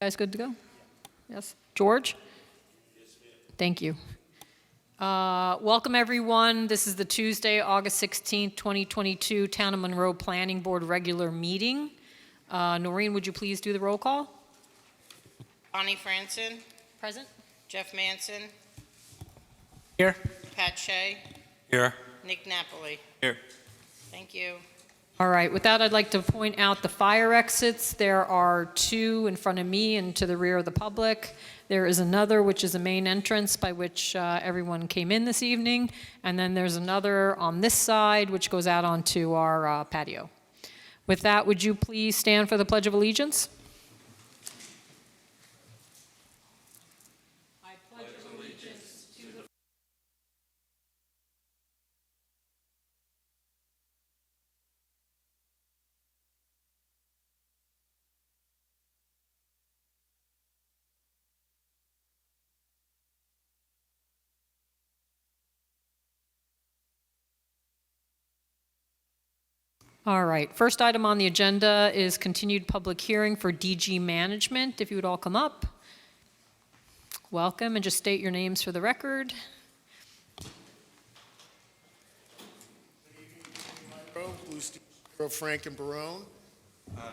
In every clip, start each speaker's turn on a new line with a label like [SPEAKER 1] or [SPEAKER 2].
[SPEAKER 1] Guys good to go? Yes. George? Thank you. Welcome, everyone. This is the Tuesday, August 16th, 2022 Town of Monroe Planning Board regular meeting. Noreen, would you please do the roll call?
[SPEAKER 2] Bonnie Franson.
[SPEAKER 1] Present.
[SPEAKER 2] Jeff Manson.
[SPEAKER 3] Here.
[SPEAKER 2] Pat Shea.
[SPEAKER 3] Here.
[SPEAKER 2] Nick Napoli.
[SPEAKER 3] Here.
[SPEAKER 2] Thank you.
[SPEAKER 1] All right, with that, I'd like to point out the fire exits. There are two in front of me and to the rear of the public. There is another, which is a main entrance by which everyone came in this evening. And then there's another on this side, which goes out onto our patio. With that, would you please stand for the Pledge of Allegiance? I pledge allegiance to the All right, first item on the agenda is continued public hearing for DG Management. If you would all come up. Welcome, and just state your names for the record.
[SPEAKER 4] Monroe, Blue Steel, Frank and Barone,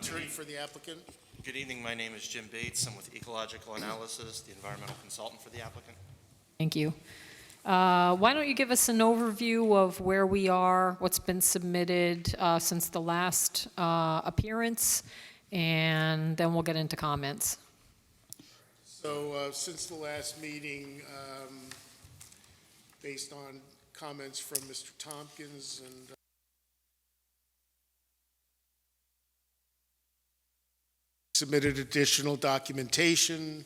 [SPEAKER 4] attorney for the applicant.
[SPEAKER 5] Good evening. My name is Jim Bates. I'm with Ecological Analysis, the environmental consultant for the applicant.
[SPEAKER 1] Thank you. Why don't you give us an overview of where we are, what's been submitted since the last appearance, and then we'll get into comments.
[SPEAKER 4] So since the last meeting, based on comments from Mr. Tompkins and submitted additional documentation.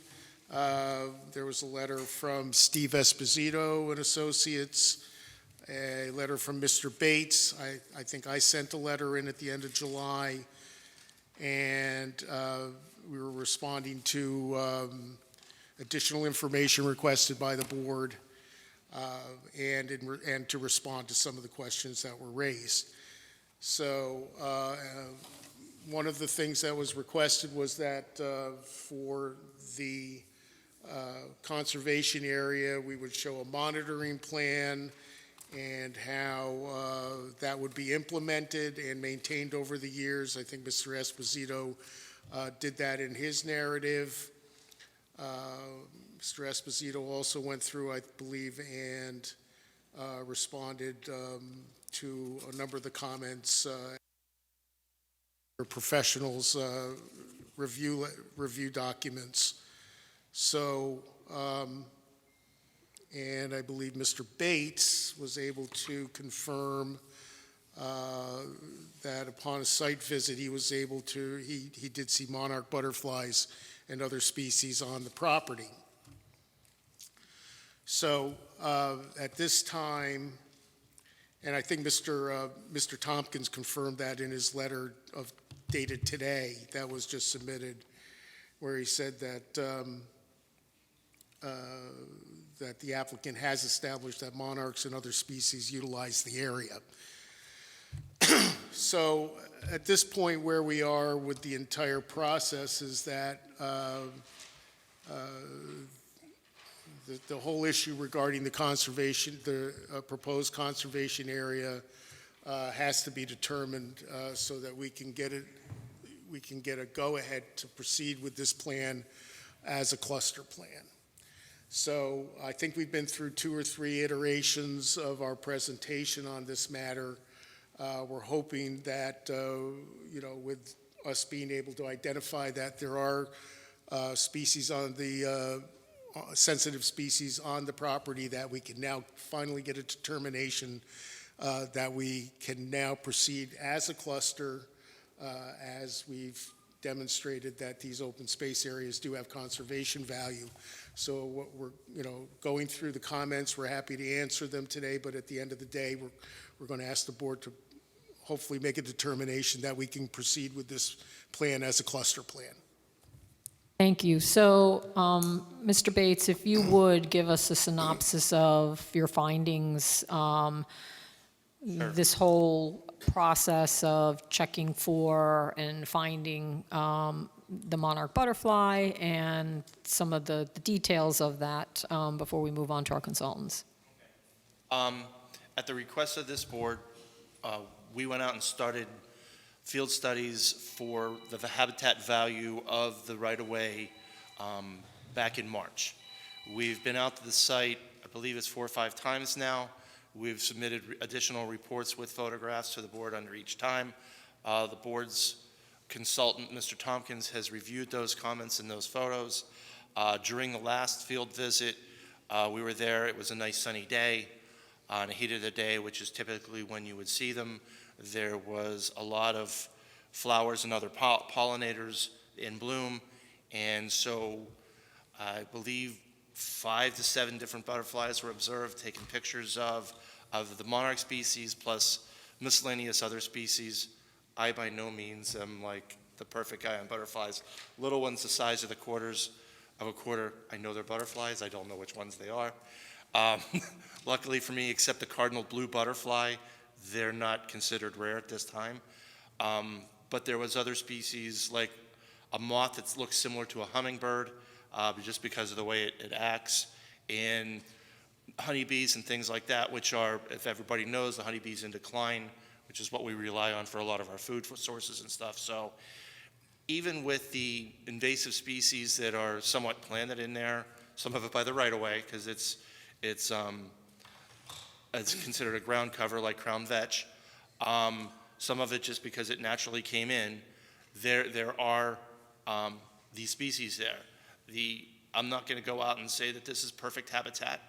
[SPEAKER 4] There was a letter from Steve Esposito and Associates, a letter from Mr. Bates. I think I sent a letter in at the end of July, and we were responding to additional information requested by the board and to respond to some of the questions that were raised. So one of the things that was requested was that for the conservation area, we would show a monitoring plan and how that would be implemented and maintained over the years. I think Mr. Esposito did that in his narrative. Mr. Esposito also went through, I believe, and responded to a number of the comments professionals review documents. So, and I believe Mr. Bates was able to confirm that upon a site visit, he was able to, he did see monarch butterflies and other species on the property. So at this time, and I think Mr. Tompkins confirmed that in his letter dated today, that was just submitted, where he said that that the applicant has established that monarchs and other species utilize the area. So at this point where we are with the entire process is that the whole issue regarding the conservation, the proposed conservation area has to be determined so that we can get a go-ahead to proceed with this plan as a cluster plan. So I think we've been through 2 or 3 iterations of our presentation on this matter. We're hoping that, with us being able to identify that there are species on the sensitive species on the property, that we can now finally get a determination that we can now proceed as a cluster, as we've demonstrated that these open space areas do have conservation value. So what we're, going through the comments, we're happy to answer them today, but at the end of the day, we're going to ask the board to hopefully make a determination that we can proceed with this plan as a cluster plan.
[SPEAKER 1] Thank you. So, Mr. Bates, if you would give us a synopsis of your findings,
[SPEAKER 5] Sure.
[SPEAKER 1] this whole process of checking for and finding the monarch butterfly and some of the details of that before we move on to our consultants.
[SPEAKER 5] At the request of this board, we went out and started field studies for the habitat value of the right-of-way back in March. We've been out to the site, I believe it's 4 or 5 times now. We've submitted additional reports with photographs to the board under each time. The board's consultant, Mr. Tompkins, has reviewed those comments and those photos. During the last field visit, we were there. It was a nice sunny day. On the heat of the day, which is typically when you would see them, there was a lot of flowers and other pollinators in bloom, and so I believe 5 to 7 different butterflies were observed, taken pictures of the monarch species plus miscellaneous other species. I by no means am like the perfect guy on butterflies. Little ones the size of the quarters of a quarter, I know they're butterflies, I don't know which ones they are. Luckily for me, except the cardinal blue butterfly, they're not considered rare at this time. But there was other species like a moth that looks similar to a hummingbird, just because of the way it acts, and honeybees and things like that, which are, if everybody knows, the honeybees in decline, which is what we rely on for a lot of our food sources and stuff. So even with the invasive species that are somewhat planted in there, some of it by the right-of-way, because it's considered a ground cover like crown vetch. Some of it just because it naturally came in. There are these species there. I'm not going to go out and say that this is perfect habitat,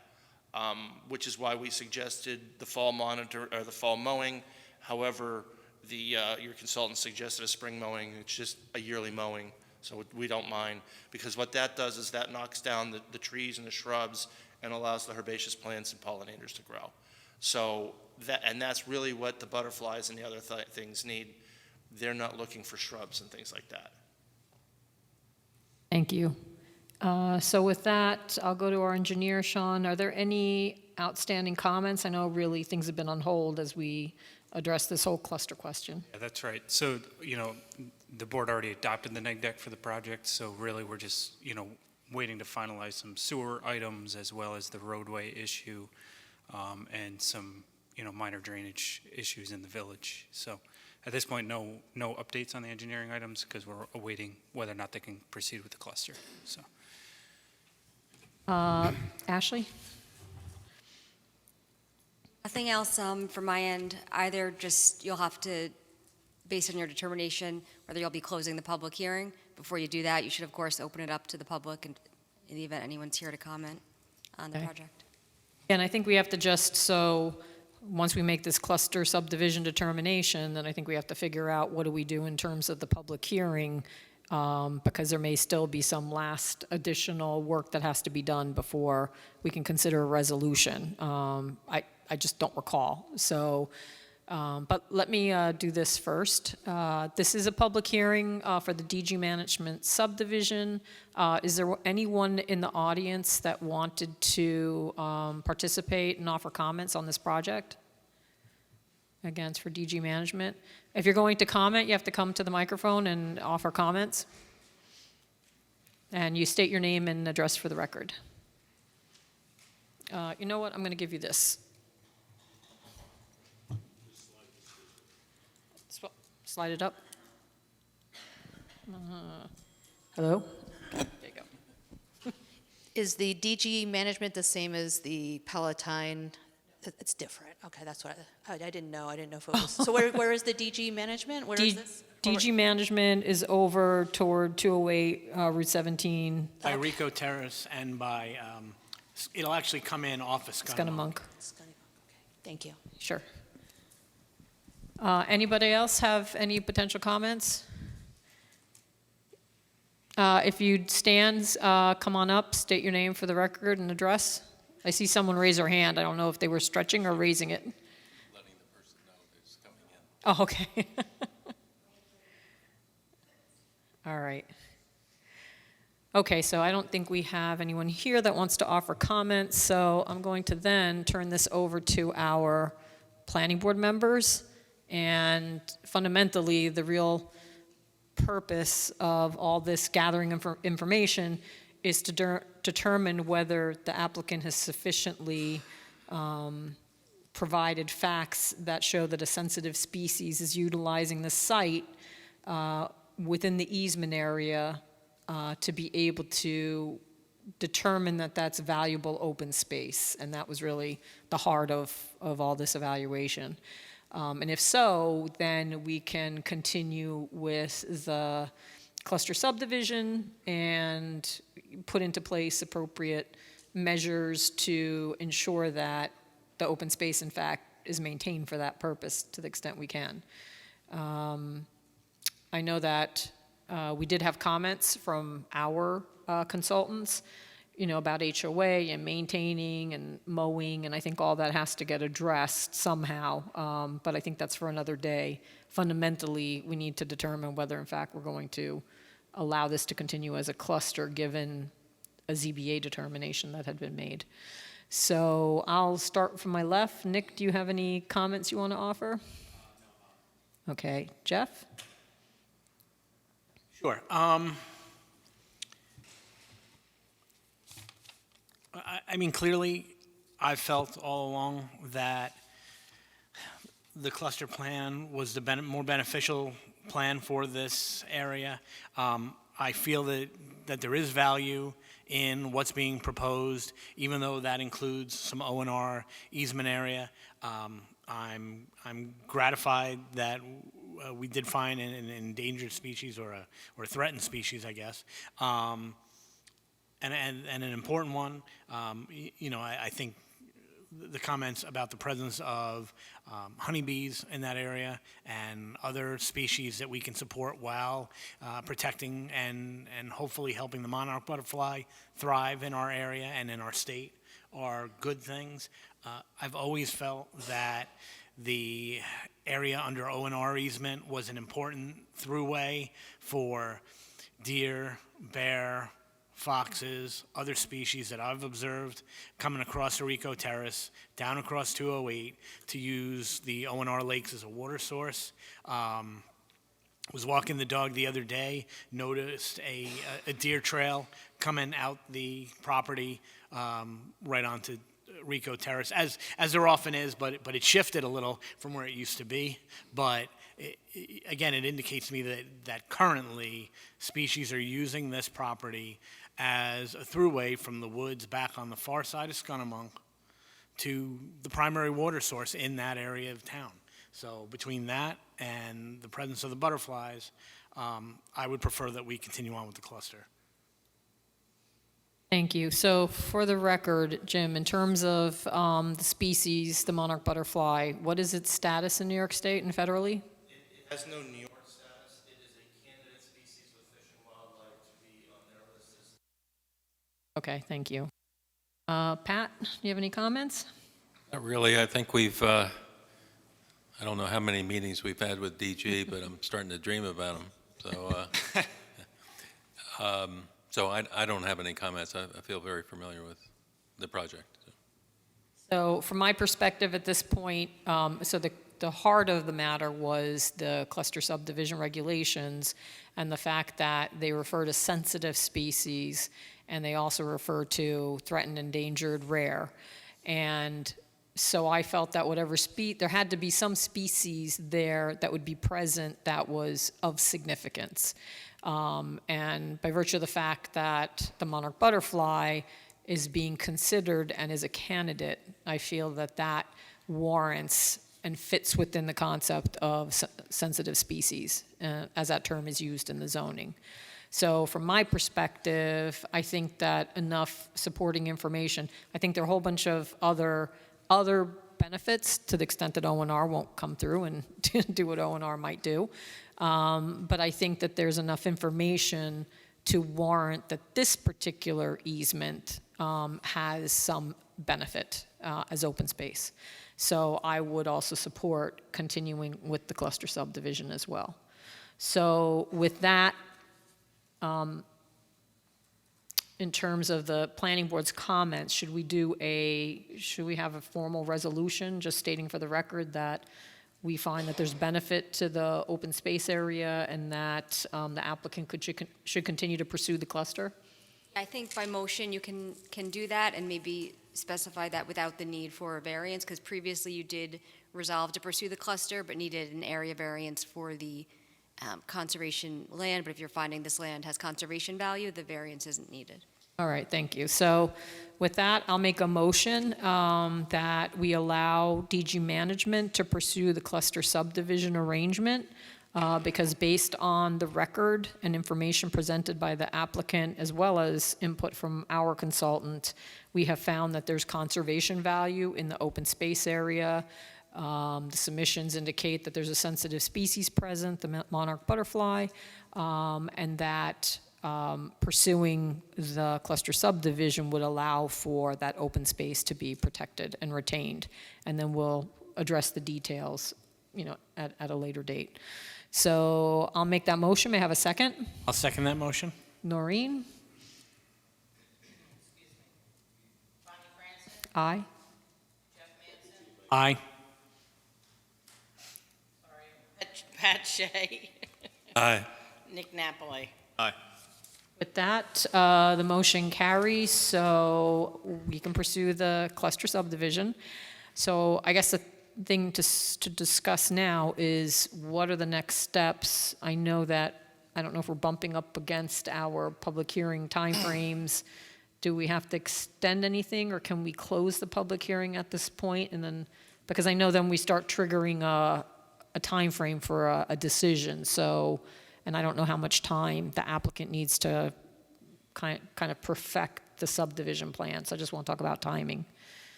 [SPEAKER 5] which is why we suggested the fall monitor or the fall mowing. However, your consultant suggested a spring mowing. It's just a yearly mowing, so we don't mind, because what that does is that knocks down the trees and the shrubs and allows the herbaceous plants and pollinators to grow. So that's really what the butterflies and the other things need. They're not looking for shrubs and things like that.
[SPEAKER 1] Thank you. So with that, I'll go to our engineer, Sean. Are there any outstanding comments? I know really things have been on hold as we address this whole cluster question.
[SPEAKER 3] Yeah, that's right. So, the board already adopted the neg deck for the project, so really we're just, waiting to finalize some sewer items as well as the roadway issue and some, minor drainage issues in the village. So at this point, no updates on the engineering items because we're awaiting whether or not they can proceed with the cluster. So.
[SPEAKER 1] Ashley?
[SPEAKER 6] Nothing else from my end, either just you'll have to, based on your determination, whether you'll be closing the public hearing. Before you do that, you should, of course, open it up to the public and in the event anyone's here to comment on the
[SPEAKER 1] Okay.
[SPEAKER 6] project.
[SPEAKER 1] And I think we have to once we make this cluster subdivision determination, then I think we have to figure out what do we do in terms of the public hearing, because there may still be some last additional work that has to be done before we can consider a resolution. I just don't recall. So, but let me do this first. This is a public hearing for the DG Management subdivision. Is there anyone in the audience that wanted to participate and offer comments on this project? Again, it's for DG Management. If you're going to comment, you have to come to the microphone and offer comments. And you state your name and address for the record. You know what? I'm going to give you this. Slide it up. Hello? There you go.
[SPEAKER 7] Is the DG management the same as the Palatine? It's different. Okay, that's what I didn't know. I didn't know if it was. So where is the DG management? Where is this?
[SPEAKER 1] DG Management is over toward 208 Route 17.
[SPEAKER 8] By Rico Terrace and by, it'll actually come in off of
[SPEAKER 1] Scunnamunk.
[SPEAKER 7] Okay, thank you.
[SPEAKER 1] Sure. Anybody else have any potential comments? If you'd stand, come on up, state your name for the record and address. I see someone raise their hand. I don't know if they were stretching or raising it.
[SPEAKER 9] Letting the person know who's coming in.
[SPEAKER 1] Oh, okay. All right. Okay, so I don't think we have anyone here that wants to offer comments, so I'm going to then turn this over to our planning board members. And fundamentally, the real purpose of all this gathering information is to determine whether the applicant has sufficiently provided facts that show that a sensitive species is utilizing the site within the easement area to be able to determine that that's valuable open space. And that was really the heart of all this evaluation. And if so, then we can continue with the cluster subdivision and put into place appropriate measures to ensure that the open space, in fact, is maintained for that purpose to the extent we can. I know that we did have comments from our consultants, about HOA and maintaining and mowing, and I think all that has to get addressed somehow, but I think that's for another day. Fundamentally, we need to determine whether, in fact, we're going to allow this to continue as a cluster, given a ZBA determination that had been made. So I'll start from my left. Nick, do you have any comments you want to offer? Okay, Jeff?
[SPEAKER 8] Sure. I mean, clearly, I've felt all along that the cluster plan was the more beneficial plan for this area. I feel that there is value in what's being proposed, even though that includes some O&R easement area. I'm gratified that we did find an endangered species or a threatened species, I guess. And an important one, I think the comments about the presence of honeybees in that area and other species that we can support while protecting and hopefully helping the monarch butterfly thrive in our area and in our state are good things. I've always felt that the area under O&R easement was an important throughway for deer, bear, foxes, other species that I've observed coming across Rico Terrace, down across 208 to use the O&R lakes as a water source. Was walking the dog the other day, noticed a deer trail coming out the property right onto Rico Terrace, as there often is, but it shifted a little from where it used to be. But again, it indicates to me that currently species are using this property as a throughway from the woods back on the far side of Scunamunk to the primary water source in that area of town. So between that and the presence of the butterflies, I would prefer that we continue on with the cluster.
[SPEAKER 1] Thank you. So for the record, Jim, in terms of the species, the monarch butterfly, what is its status in New York State and federally?
[SPEAKER 5] It has no New York status. It is a candidate species with Fish and Wildlife to be on their list.
[SPEAKER 1] Okay, thank you. Pat, do you have any comments?
[SPEAKER 9] Not really. I think we've, I don't know how many meetings we've had with DG, but I'm starting to dream about them. So I don't have any comments. I feel very familiar with the project.
[SPEAKER 1] So from my perspective at this point, so the heart of the matter was the cluster subdivision regulations and the fact that they refer to sensitive species and they also refer to threatened, endangered, rare. And so I felt that whatever there had to be some species there that would be present that was of significance. And by virtue of the fact that the monarch butterfly is being considered and is a candidate, I feel that warrants and fits within the concept of sensitive species, as that term is used in the zoning. So from my perspective, I think that enough supporting information, I think there are a whole bunch of other benefits to the extent that O&R won't come through and do what O&R might do. But I think that there's enough information to warrant that this particular easement has some benefit as open space. So I would also support continuing with the cluster subdivision as well. So with that, in terms of the planning board's comments, should we have a formal resolution just stating for the record that we find that there's benefit to the open space area and that the applicant should continue to pursue the cluster?
[SPEAKER 6] I think by motion, you can do that and maybe specify that without the need for a variance, because previously you did resolve to pursue the cluster, but needed an area variance for the conservation land. But if you're finding this land has conservation value, the variance isn't needed.
[SPEAKER 1] All right, thank you. So with that, I'll make a motion that we allow DG Management to pursue the cluster subdivision arrangement because based on the record and information presented by the applicant as well as input from our consultant, we have found that there's conservation value in the open space area. The submissions indicate that there's a sensitive species present, the monarch butterfly, and that pursuing the cluster subdivision would allow for that open space to be protected and retained. And then we'll address the details, at a later date. So I'll make that motion. May I have a second?
[SPEAKER 8] I'll second that motion.
[SPEAKER 1] Noreen? Aye.
[SPEAKER 8] Aye.
[SPEAKER 2] Pat Shea.
[SPEAKER 9] Aye.
[SPEAKER 2] Nick Napoli.
[SPEAKER 1] With that, the motion carries, so we can pursue the cluster subdivision. So I guess the thing to discuss now is what are the next steps? I know that, I don't know if we're bumping up against our public hearing timeframes. Do we have to extend anything, or can we close the public hearing at this point? And then, because I know then we start triggering a timeframe for a decision, so, and I don't know how much time the applicant needs to kind of perfect the subdivision plan, so I just want to talk about timing.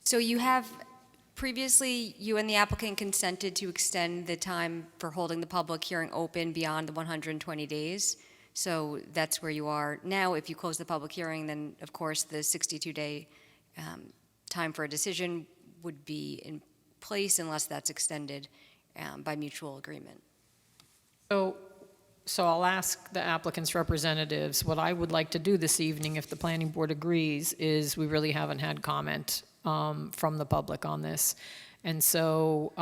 [SPEAKER 6] So you have, previously, you and the applicant consented to extend the time for holding the public hearing open beyond the 120 days. So that's where you are now. If you close the public hearing, then, of course, the 62-day time for a decision would be in place unless that's extended by mutual agreement.
[SPEAKER 1] So I'll ask the applicant's representatives, what I would like to do this evening, if the planning board agrees, is we really haven't had comment from the public on this. And so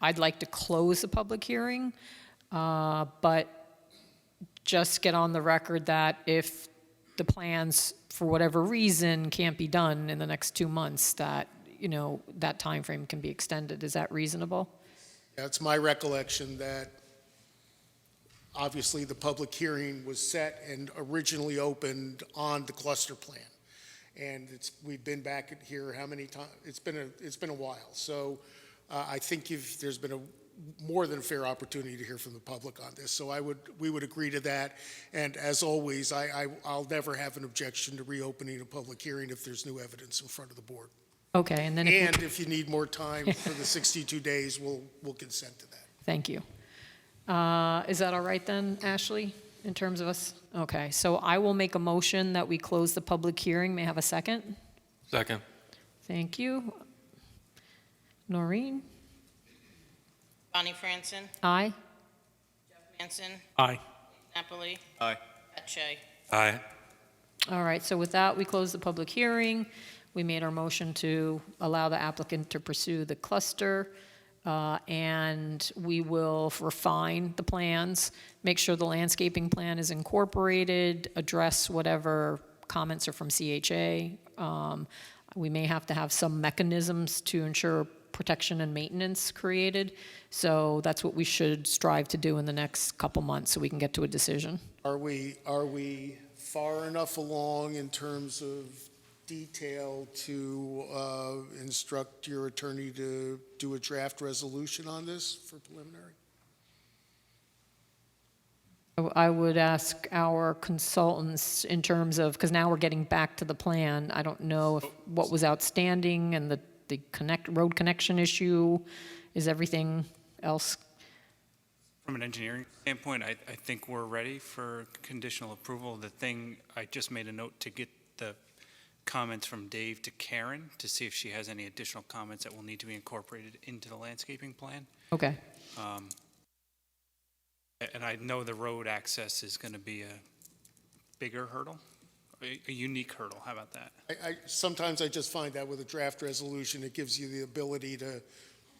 [SPEAKER 1] I'd like to close the public hearing, but just get on the record that if the plans, for whatever reason, can't be done in the next 2 months, that, that timeframe can be extended. Is that reasonable?
[SPEAKER 4] Yeah, it's my recollection that obviously the public hearing was set and originally opened on the cluster plan. And we've been back here how many times? It's been a while. So I think if there's been a more than fair opportunity to hear from the public on this. So we would agree to that. And as always, I'll never have an objection to reopening a public hearing if there's new evidence in front of the board.
[SPEAKER 1] Okay, and then
[SPEAKER 4] If you need more time for the 62 days, we'll consent to that.
[SPEAKER 1] Thank you. Is that all right then, Ashley, in terms of us? Okay, so I will make a motion that we close the public hearing. May I have a second?
[SPEAKER 9] Second.
[SPEAKER 1] Thank you. Noreen?
[SPEAKER 2] Bonnie Franson.
[SPEAKER 1] Aye.
[SPEAKER 2] Manson.
[SPEAKER 8] Aye.
[SPEAKER 2] Napoli.
[SPEAKER 5] Aye.
[SPEAKER 2] Pat Shea.
[SPEAKER 9] Aye.
[SPEAKER 1] All right, so with that, we close the public hearing. We made our motion to allow the applicant to pursue the cluster, and we will refine the plans, make sure the landscaping plan is incorporated, address whatever comments are from CHA. We may have to have some mechanisms to ensure protection and maintenance created. So that's what we should strive to do in the next couple months so we can get to a decision.
[SPEAKER 4] Are we far enough along in terms of detail to instruct your attorney to do a draft resolution on this for preliminary?
[SPEAKER 1] I would ask our consultants in terms of, because now we're getting back to the plan. I don't know if what was outstanding and the road connection issue, is everything else?
[SPEAKER 3] From an engineering standpoint, I think we're ready for conditional approval. The thing, I just made a note to get the comments from Dave to Karen to see if she has any additional comments that will need to be incorporated into the landscaping plan.
[SPEAKER 1] Okay.
[SPEAKER 3] And I know the road access is going to be a bigger hurdle, a unique hurdle. How about that?
[SPEAKER 4] Sometimes I just find that with a draft resolution, it gives you the ability to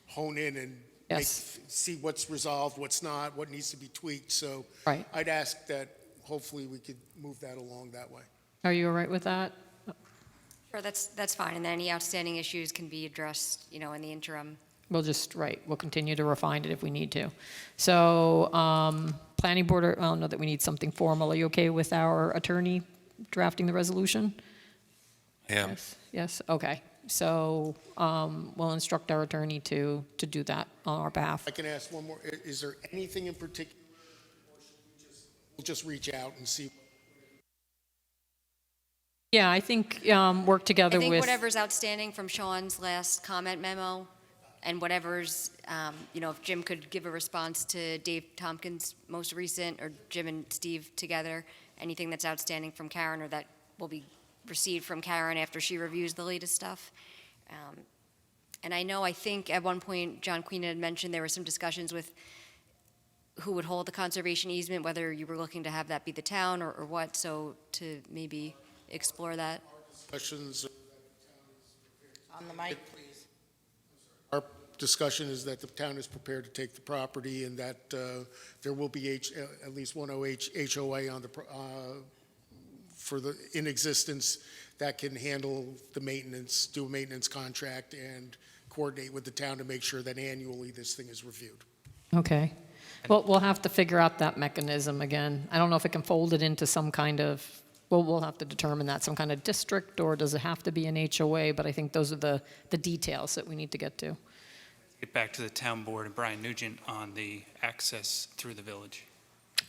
[SPEAKER 4] hone in and
[SPEAKER 1] Yes.
[SPEAKER 4] see what's resolved, what's not, what needs to be tweaked. So
[SPEAKER 1] Right.
[SPEAKER 4] I'd ask that hopefully we could move that along that way.
[SPEAKER 1] Are you all right with that?
[SPEAKER 6] Sure, that's fine, and then any outstanding issues can be addressed, in the interim.
[SPEAKER 1] We'll just, right, we'll continue to refine it if we need to. So, planning board, I don't know that we need something formal. Are you okay with our attorney drafting the resolution?
[SPEAKER 9] Yeah.
[SPEAKER 1] Yes, yes, okay. So, we'll instruct our attorney to do that on our behalf.
[SPEAKER 4] I can ask one more. Is there anything in particular, or should we'll just reach out and see?
[SPEAKER 1] Yeah, I think, work together
[SPEAKER 6] I
[SPEAKER 1] with.
[SPEAKER 6] think whatever's outstanding from Sean's last comment memo, and whatever's, if Jim could give a response to Dave Tompkins' most recent, or Jim and Steve together, anything that's outstanding from Karen or that will be received from Karen after she reviews the latest stuff. And I think at one point, John Queen had mentioned there were some discussions with who would hold the conservation easement, whether you were looking to have that be the town or what, so to maybe explore that.
[SPEAKER 4] Questions?
[SPEAKER 2] On the mic, please.
[SPEAKER 4] Our discussion is that the town is prepared to take the property and that there will be at least one HOA on in existence that can handle the maintenance, do a maintenance contract, and coordinate with the town to make sure that annually this thing is reviewed.
[SPEAKER 1] Okay. Well, we'll have to figure out that mechanism again. I don't know if it can fold it into some kind of, well, we'll have to determine that, some kind of district, or does it have to be an HOA? But I think those are the details that we need to get to.
[SPEAKER 3] Get back to the town board and Brian Nugent on the access through the village.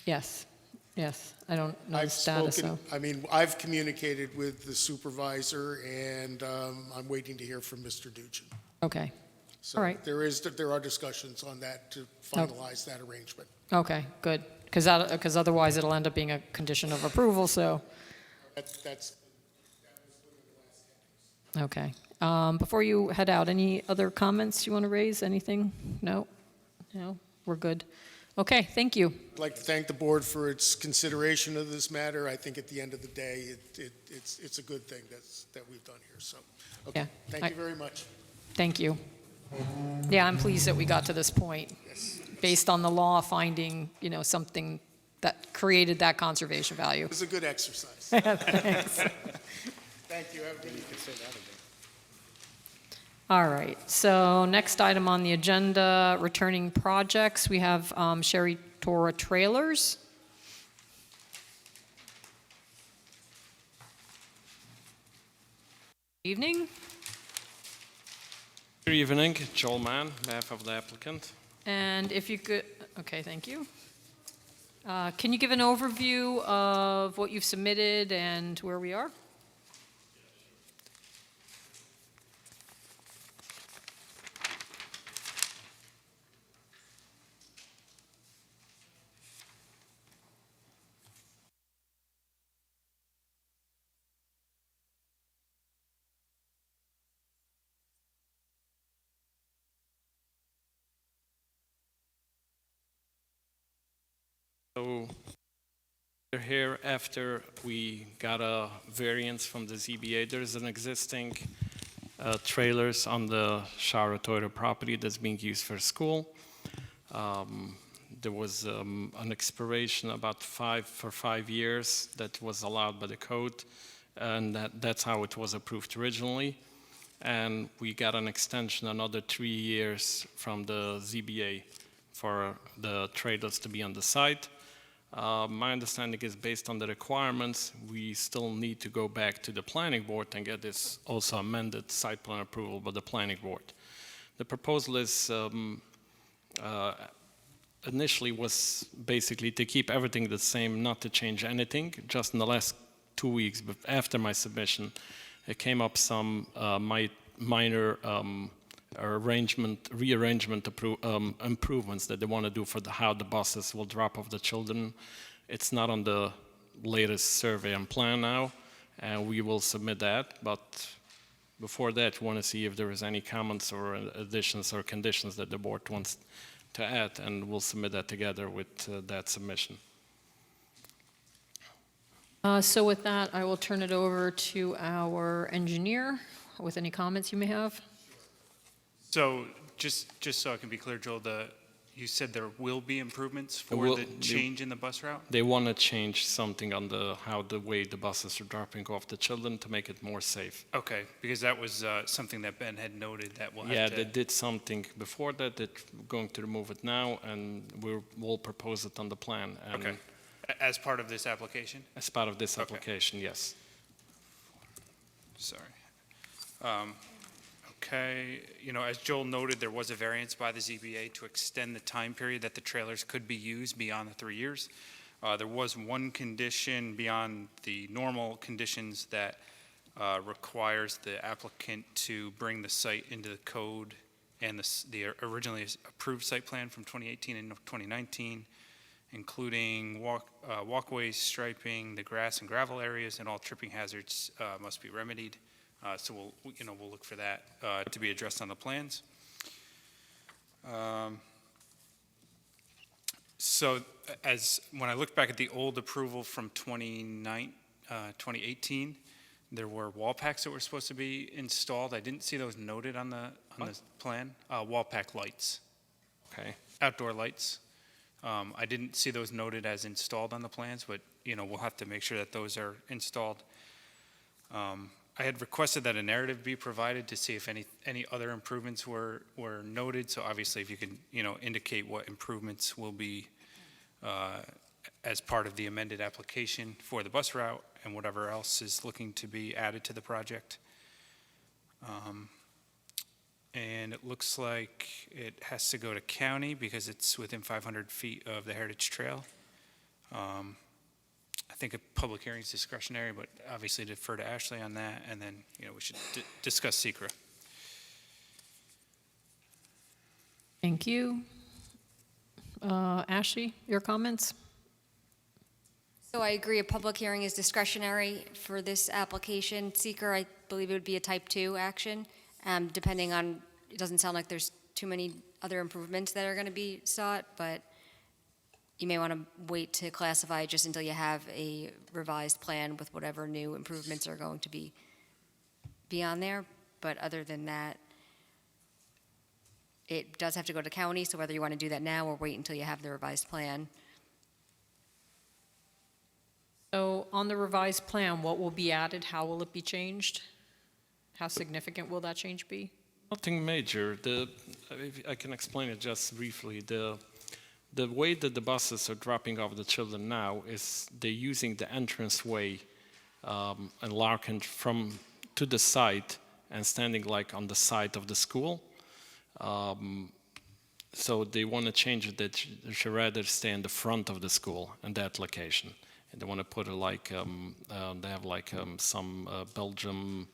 [SPEAKER 1] Yes, yes. I don't know the
[SPEAKER 4] I've
[SPEAKER 1] status,
[SPEAKER 4] spoken,
[SPEAKER 1] so.
[SPEAKER 4] I've communicated with the supervisor, and I'm waiting to hear from Mr. Duchin.
[SPEAKER 1] Okay,
[SPEAKER 4] So
[SPEAKER 1] All right.
[SPEAKER 4] there are discussions on that to finalize that arrangement.
[SPEAKER 1] okay, good. Because otherwise it'll end up being a condition of approval, so,
[SPEAKER 4] That's
[SPEAKER 1] okay. Before you head out, any other comments you want to raise? Anything? No? No? We're good. Okay, thank you.
[SPEAKER 4] I'd like to thank the board for its consideration of this matter. I think at the end of the day, it's a good thing that we've done here. So, okay,
[SPEAKER 1] Yeah,
[SPEAKER 4] thank you very much.
[SPEAKER 1] Thank you. Yeah, I'm pleased that we got to this point, based on the law finding, something that created that conservation value.
[SPEAKER 4] It was a good exercise.
[SPEAKER 1] Thanks.
[SPEAKER 4] Thank you. Have a good evening.
[SPEAKER 1] All right, so next item on the agenda, returning projects. We have Sherry Torah Trailers. Evening.
[SPEAKER 10] Good evening, Joel Mann, on behalf of the applicant.
[SPEAKER 1] And if you could, okay, thank you. Can you give an overview of what you've submitted and where we are?
[SPEAKER 10] So we're here after we got a variance from the ZBA. There's an existing trailers on the Shara Toyota property that's being used for school. There was an expiration for 5 years that was allowed by the code, and that's how it was approved originally. And we got an extension another 3 years from the ZBA for the trailers to be on the site. My understanding is based on the requirements, we still need to go back to the planning board and get this also amended site plan approval by the planning board. The proposal is initially was basically to keep everything the same, not to change anything. Just in the last 2 weeks after my submission, it came up some minor rearrangement improvements that they want to do for how the buses will drop off the children. It's not on the latest survey and plan now, and we will submit that. But before that, we want to see if there is any comments or additions or conditions that the board wants to add, and we'll submit that together with that submission.
[SPEAKER 1] So with that, I will turn it over to our engineer with any comments you may have.
[SPEAKER 3] So just so I can be clear, Joel, you said there will be improvements for
[SPEAKER 10] will-
[SPEAKER 3] the change in the bus route?
[SPEAKER 10] They want to change something on how the way the buses are dropping off the children to make it more safe.
[SPEAKER 3] Okay, because that was something that Ben had noted that we'll
[SPEAKER 10] Yeah,
[SPEAKER 3] have to.
[SPEAKER 10] they did something before that. They're going to remove it now, and we'll propose it on the plan. And
[SPEAKER 3] Okay, as part of this application?
[SPEAKER 10] as part of this
[SPEAKER 3] Okay.
[SPEAKER 10] application, yes.
[SPEAKER 3] Sorry. Okay, as Joel noted, there was a variance by the ZBA to extend the time period that the trailers could be used beyond the 3 years. There was one condition beyond the normal conditions that requires the applicant to bring the site into the code and the originally approved site plan from 2018 and 2019, including walkways, striping, the grass and gravel areas, and all tripping hazards must be remedied. So we'll look for that to be addressed on the plans. So when I look back at the old approval from 2018, there were wall packs that were supposed to be installed. I didn't see those noted on the plan. Wall pack lights,
[SPEAKER 10] Okay.
[SPEAKER 3] outdoor lights. I didn't see those noted as installed on the plans, but we'll have to make sure that those are installed. I had requested that a narrative be provided to see if any other improvements were noted. So obviously, if you can, indicate what improvements will be as part of the amended application for the bus route and whatever else is looking to be added to the project. And it looks like it has to go to county because it's within 500 feet of the Heritage Trail. I think a public hearing is discretionary, but obviously defer to Ashley on that, and then, we should discuss secret.
[SPEAKER 1] Thank you. Ashley, your comments?
[SPEAKER 6] So I agree, a public hearing is discretionary for this application. Seeker, I believe it would be a type 2 action, depending on, it doesn't sound like there's too many other improvements that are going to be sought, but you may want to wait to classify it just until you have a revised plan with whatever new improvements are going to be on there. But other than that, it does have to go to county, so whether you want to do that now or wait until you have the revised plan.
[SPEAKER 1] So on the revised plan, what will be added? How will it be changed? How significant will that change be?
[SPEAKER 10] Nothing major. I can explain it just briefly. The way that the buses are dropping off the children now is they're using the entranceway and Larkin to the site and standing like on the side of the school. So they want to change it that they should rather stay in the front of the school in that location. And they want to put it like, they have like some Belgium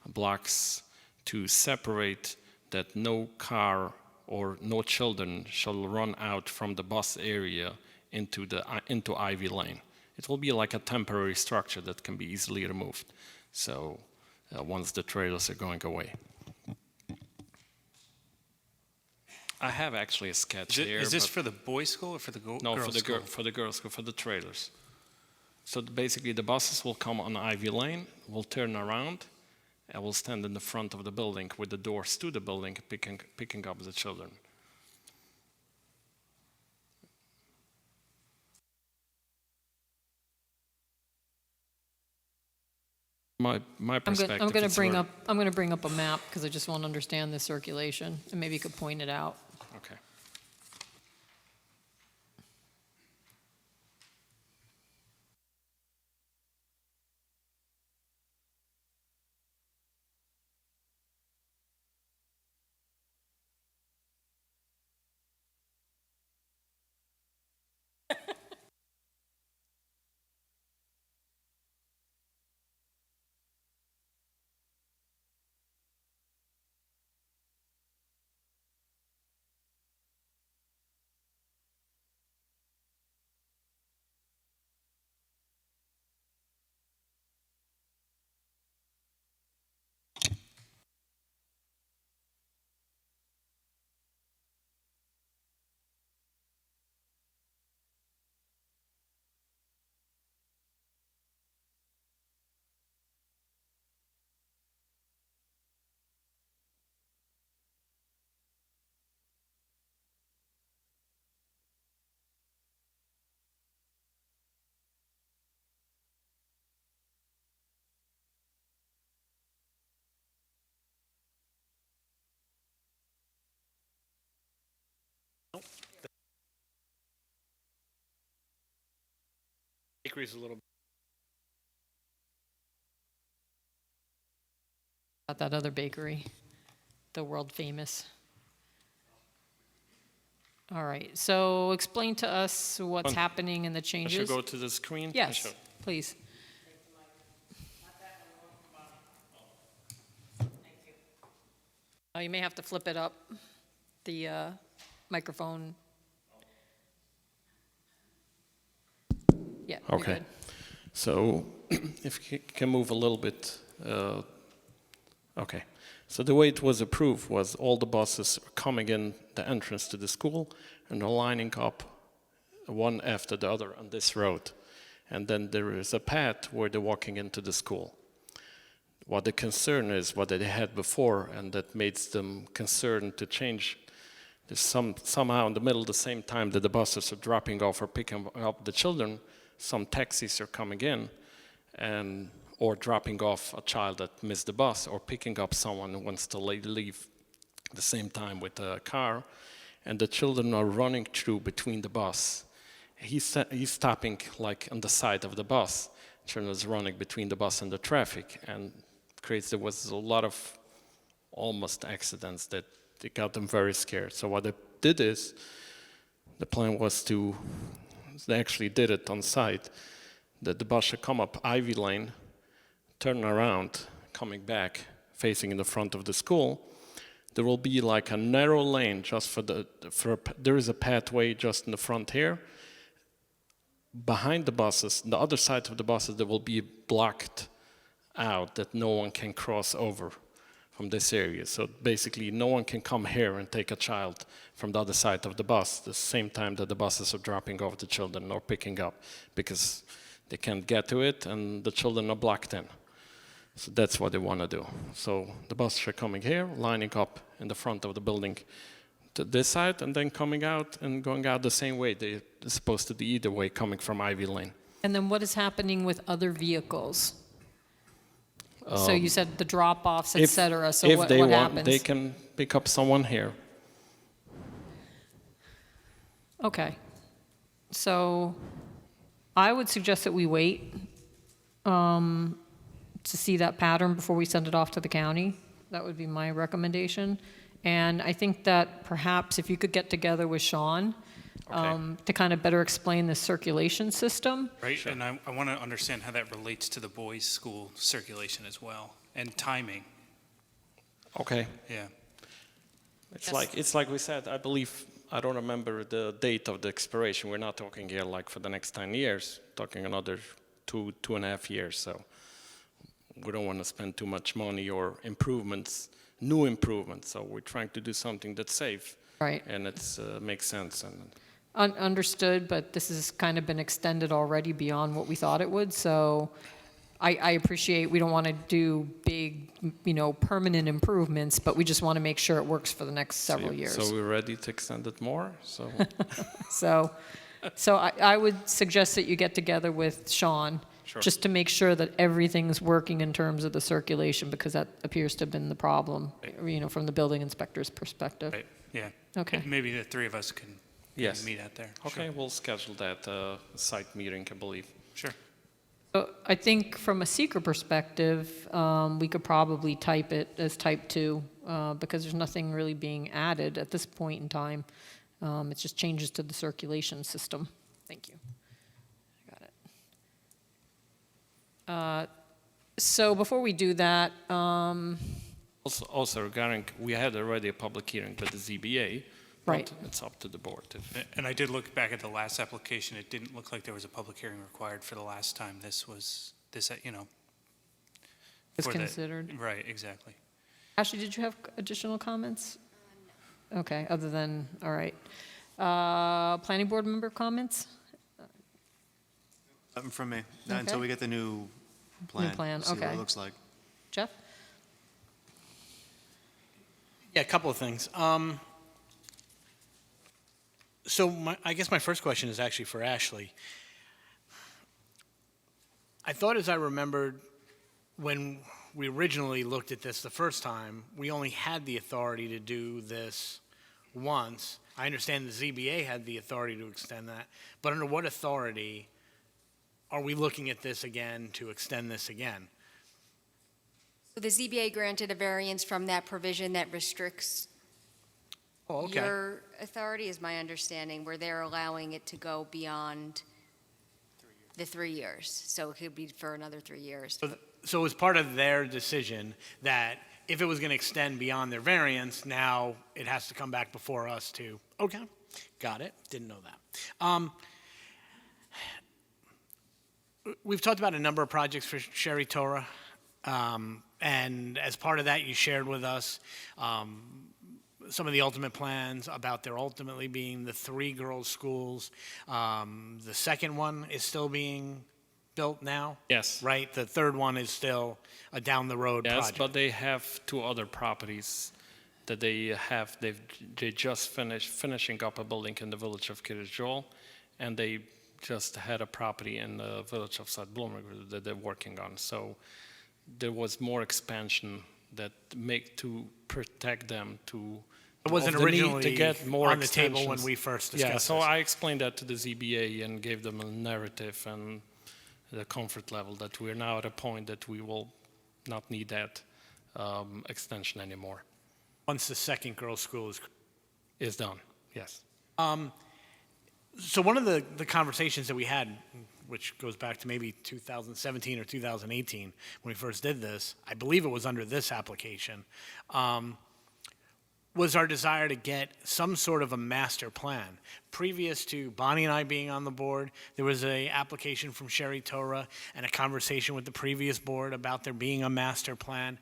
[SPEAKER 10] blocks to separate that no car or no children shall run out from the bus area into Ivy Lane. It will be like a temporary structure that can be easily removed. So once the trailers are going away. I have actually a sketch here.
[SPEAKER 3] Is this for the boys' school or for the girls' school?
[SPEAKER 10] No, for the girls' school, for the trailers. So basically the buses will come on Ivy Lane, will turn around, and will stand in the front of the building with the doors to the building, picking up the children. My perspective.
[SPEAKER 1] I'm going to bring up a map because I just want to understand the circulation, and maybe you could point it out.
[SPEAKER 10] Okay.
[SPEAKER 8] Bakery's a little.
[SPEAKER 1] About that other bakery, the world famous. All right, so explain to us what's happening and the
[SPEAKER 10] I
[SPEAKER 1] changes.
[SPEAKER 10] should go to the screen?
[SPEAKER 1] Yes, please. Oh, you may have to flip it up, the microphone. Yeah, you're
[SPEAKER 10] Okay.
[SPEAKER 1] good.
[SPEAKER 10] So if you can move a little bit. Okay. So the way it was approved was all the buses are coming in the entrance to the school and are lining up one after the other on this road. And then there is a path where they're walking into the school. What the concern is, what they had before, and that makes them concerned to change. There's somehow in the middle, the same time that the buses are dropping off or picking up the children, some taxis are coming in or dropping off a child that missed the bus, or picking up someone who wants to leave the same time with a car, and the children are running through between the bus. He's stopping like on the side of the bus. Children is running between the bus and the traffic, and there was a lot of almost accidents that it got them very scared. So what they did is, the plan was they actually did it on site, that the bus should come up Ivy Lane, turn around, coming back, facing in the front of the school. There will be like a narrow lane just there is a pathway just in the front here. Behind the buses, the other side of the buses, there will be blocked out that no one can cross over from this area. So basically, no one can come here and take a child from the other side of the bus the same time that the buses are dropping off the children or picking up, because they can't get to it and the children are blocked in. So that's what they want to do. So the buses are coming here, lining up in the front of the building to this side, and then coming out and going out the same way. They're supposed to be either way, coming from Ivy Lane.
[SPEAKER 1] And then what is happening with other vehicles? So you said the drop-offs, et cetera, so
[SPEAKER 10] if
[SPEAKER 1] what
[SPEAKER 10] they want,
[SPEAKER 1] happens?
[SPEAKER 10] they can pick up someone here.
[SPEAKER 1] Okay. So I would suggest that we wait to see that pattern before we send it off to the county. That would be my recommendation. And I think that perhaps if you could get together with Sean to kind of better explain the circulation system.
[SPEAKER 3] Right, sure. And I want to understand how that relates to the boys' school circulation as well, and timing.
[SPEAKER 10] Okay.
[SPEAKER 3] Yeah.
[SPEAKER 10] It's like we said, I believe, I don't remember the date of the expiration. We're not talking here like for the next 10 years, talking another 2.5 years. So we don't want to spend too much money or new improvements. So we're trying to do something that's safe.
[SPEAKER 1] Right.
[SPEAKER 10] And it makes sense. And
[SPEAKER 1] Understood, but this has kind of been extended already beyond what we thought it would, so I appreciate, we don't want to do big, permanent improvements, but we just want to make sure it works for the next several years.
[SPEAKER 10] So we're ready to extend it more? So
[SPEAKER 1] So I would suggest that you get together with Sean,
[SPEAKER 10] Sure.
[SPEAKER 1] just to make sure that everything's working in terms of the circulation, because that appears to have been the problem, from the building inspector's perspective.
[SPEAKER 3] Right, yeah.
[SPEAKER 1] Okay.
[SPEAKER 3] Maybe the three of us can
[SPEAKER 10] Yes.
[SPEAKER 3] meet out there.
[SPEAKER 10] Okay,
[SPEAKER 3] Sure.
[SPEAKER 10] we'll schedule that site meeting, I believe.
[SPEAKER 3] Sure.
[SPEAKER 1] So I think from a seeker perspective, we could probably type it as type 2, because there's nothing really being added at this point in time. It's just changes to the circulation system. Thank you. Got it. So before we do that,
[SPEAKER 10] Also regarding, we had already a public hearing with the ZBA.
[SPEAKER 1] Right.
[SPEAKER 10] But it's up to the board.
[SPEAKER 3] And I did look back at the last application. It didn't look like there was a public hearing required for the last time.
[SPEAKER 1] It's
[SPEAKER 3] for the-
[SPEAKER 1] considered.
[SPEAKER 3] Right, exactly.
[SPEAKER 1] Ashley, did you have additional comments? No. Okay, other than, all right. Planning board member comments?
[SPEAKER 11] Nothing from me, not until
[SPEAKER 1] Okay.
[SPEAKER 11] we get the new plan.
[SPEAKER 1] plan,
[SPEAKER 11] See what
[SPEAKER 1] okay.
[SPEAKER 11] it looks like.
[SPEAKER 1] Jeff?
[SPEAKER 8] Yeah, a couple of things. So I guess my first question is actually for Ashley. I thought, as I remembered, when we originally looked at this the first time, we only had the authority to do this once. I understand the ZBA had the authority to extend that, but under what authority are we looking at this again to extend this again?
[SPEAKER 6] So the ZBA granted a variance from that provision that restricts
[SPEAKER 8] Oh, okay.
[SPEAKER 6] your authority, is my understanding, where they're allowing it to go beyond the 3 years. So it could be for another 3 years.
[SPEAKER 8] So it was part of their decision that if it was going to extend beyond their variance, now it has to come back before us to, okay, got it, didn't know that. We've talked about a number of projects for Sherry Torah, and as part of that, you shared with us some of the ultimate plans about there ultimately being the 3 girls' schools. The second one is still being built now?
[SPEAKER 10] Yes.
[SPEAKER 8] Right? The third one is still a down-the-road
[SPEAKER 10] Yes,
[SPEAKER 8] project.
[SPEAKER 10] but they have 2 other properties that they just finishing up a building in the village of Kirjol, and they just had a property in the village of South Bloomington that they're working on. So there was more expansion that to protect them
[SPEAKER 8] It wasn't
[SPEAKER 10] of the need
[SPEAKER 8] originally
[SPEAKER 10] to get more
[SPEAKER 8] on the table when
[SPEAKER 10] extensions.
[SPEAKER 8] we first discussed
[SPEAKER 10] Yeah, so
[SPEAKER 8] this.
[SPEAKER 10] I explained that to the ZBA and gave them a narrative and the comfort level that we're now at a point that we will not need that extension anymore.
[SPEAKER 8] Once the second girls' school
[SPEAKER 10] Is done, yes.
[SPEAKER 8] So one of the conversations that we had, which goes back to maybe 2017 or 2018, when we first did this, I believe it was under this application, was our desire to get some sort of a master plan. Previous to Bonnie and I being on the board, there was an application from Sherry Torah and a conversation with the previous board about there being a master plan.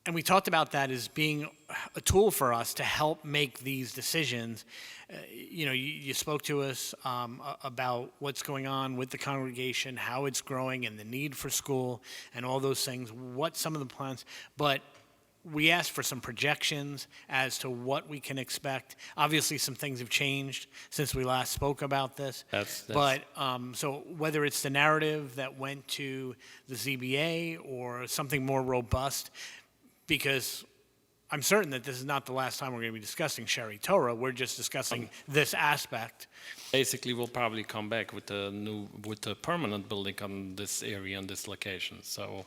[SPEAKER 8] And we talked about that as being a tool for us to help make these decisions. You spoke to us about what's going on with the congregation, how it's growing, and the need for school, and all those things, what some of the plans. But we asked for some projections as to what we can expect. Obviously, some things have changed since we last spoke about this. But so whether it's the narrative that went to the ZBA or something more robust, because I'm certain that this is not the last time we're going to be discussing Sherry Torah. We're just discussing this aspect.
[SPEAKER 10] Basically, we'll probably come back with a permanent building on this area and this location. So,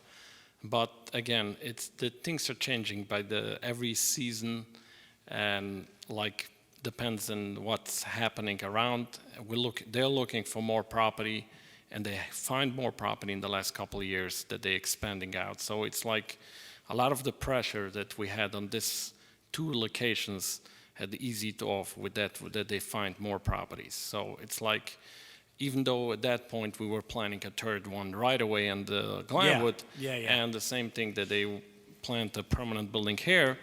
[SPEAKER 10] but again, the things are changing by every season, and depends on what's happening around. They're looking for more property, and they find more property in the last couple of years that they're expanding out. So it's like a lot of the pressure that we had on these 2 locations had eased off with that they find more properties. So it's like, even though at that point we were planning a third one right away in the Glenwood, and the same thing that they planned a permanent building here,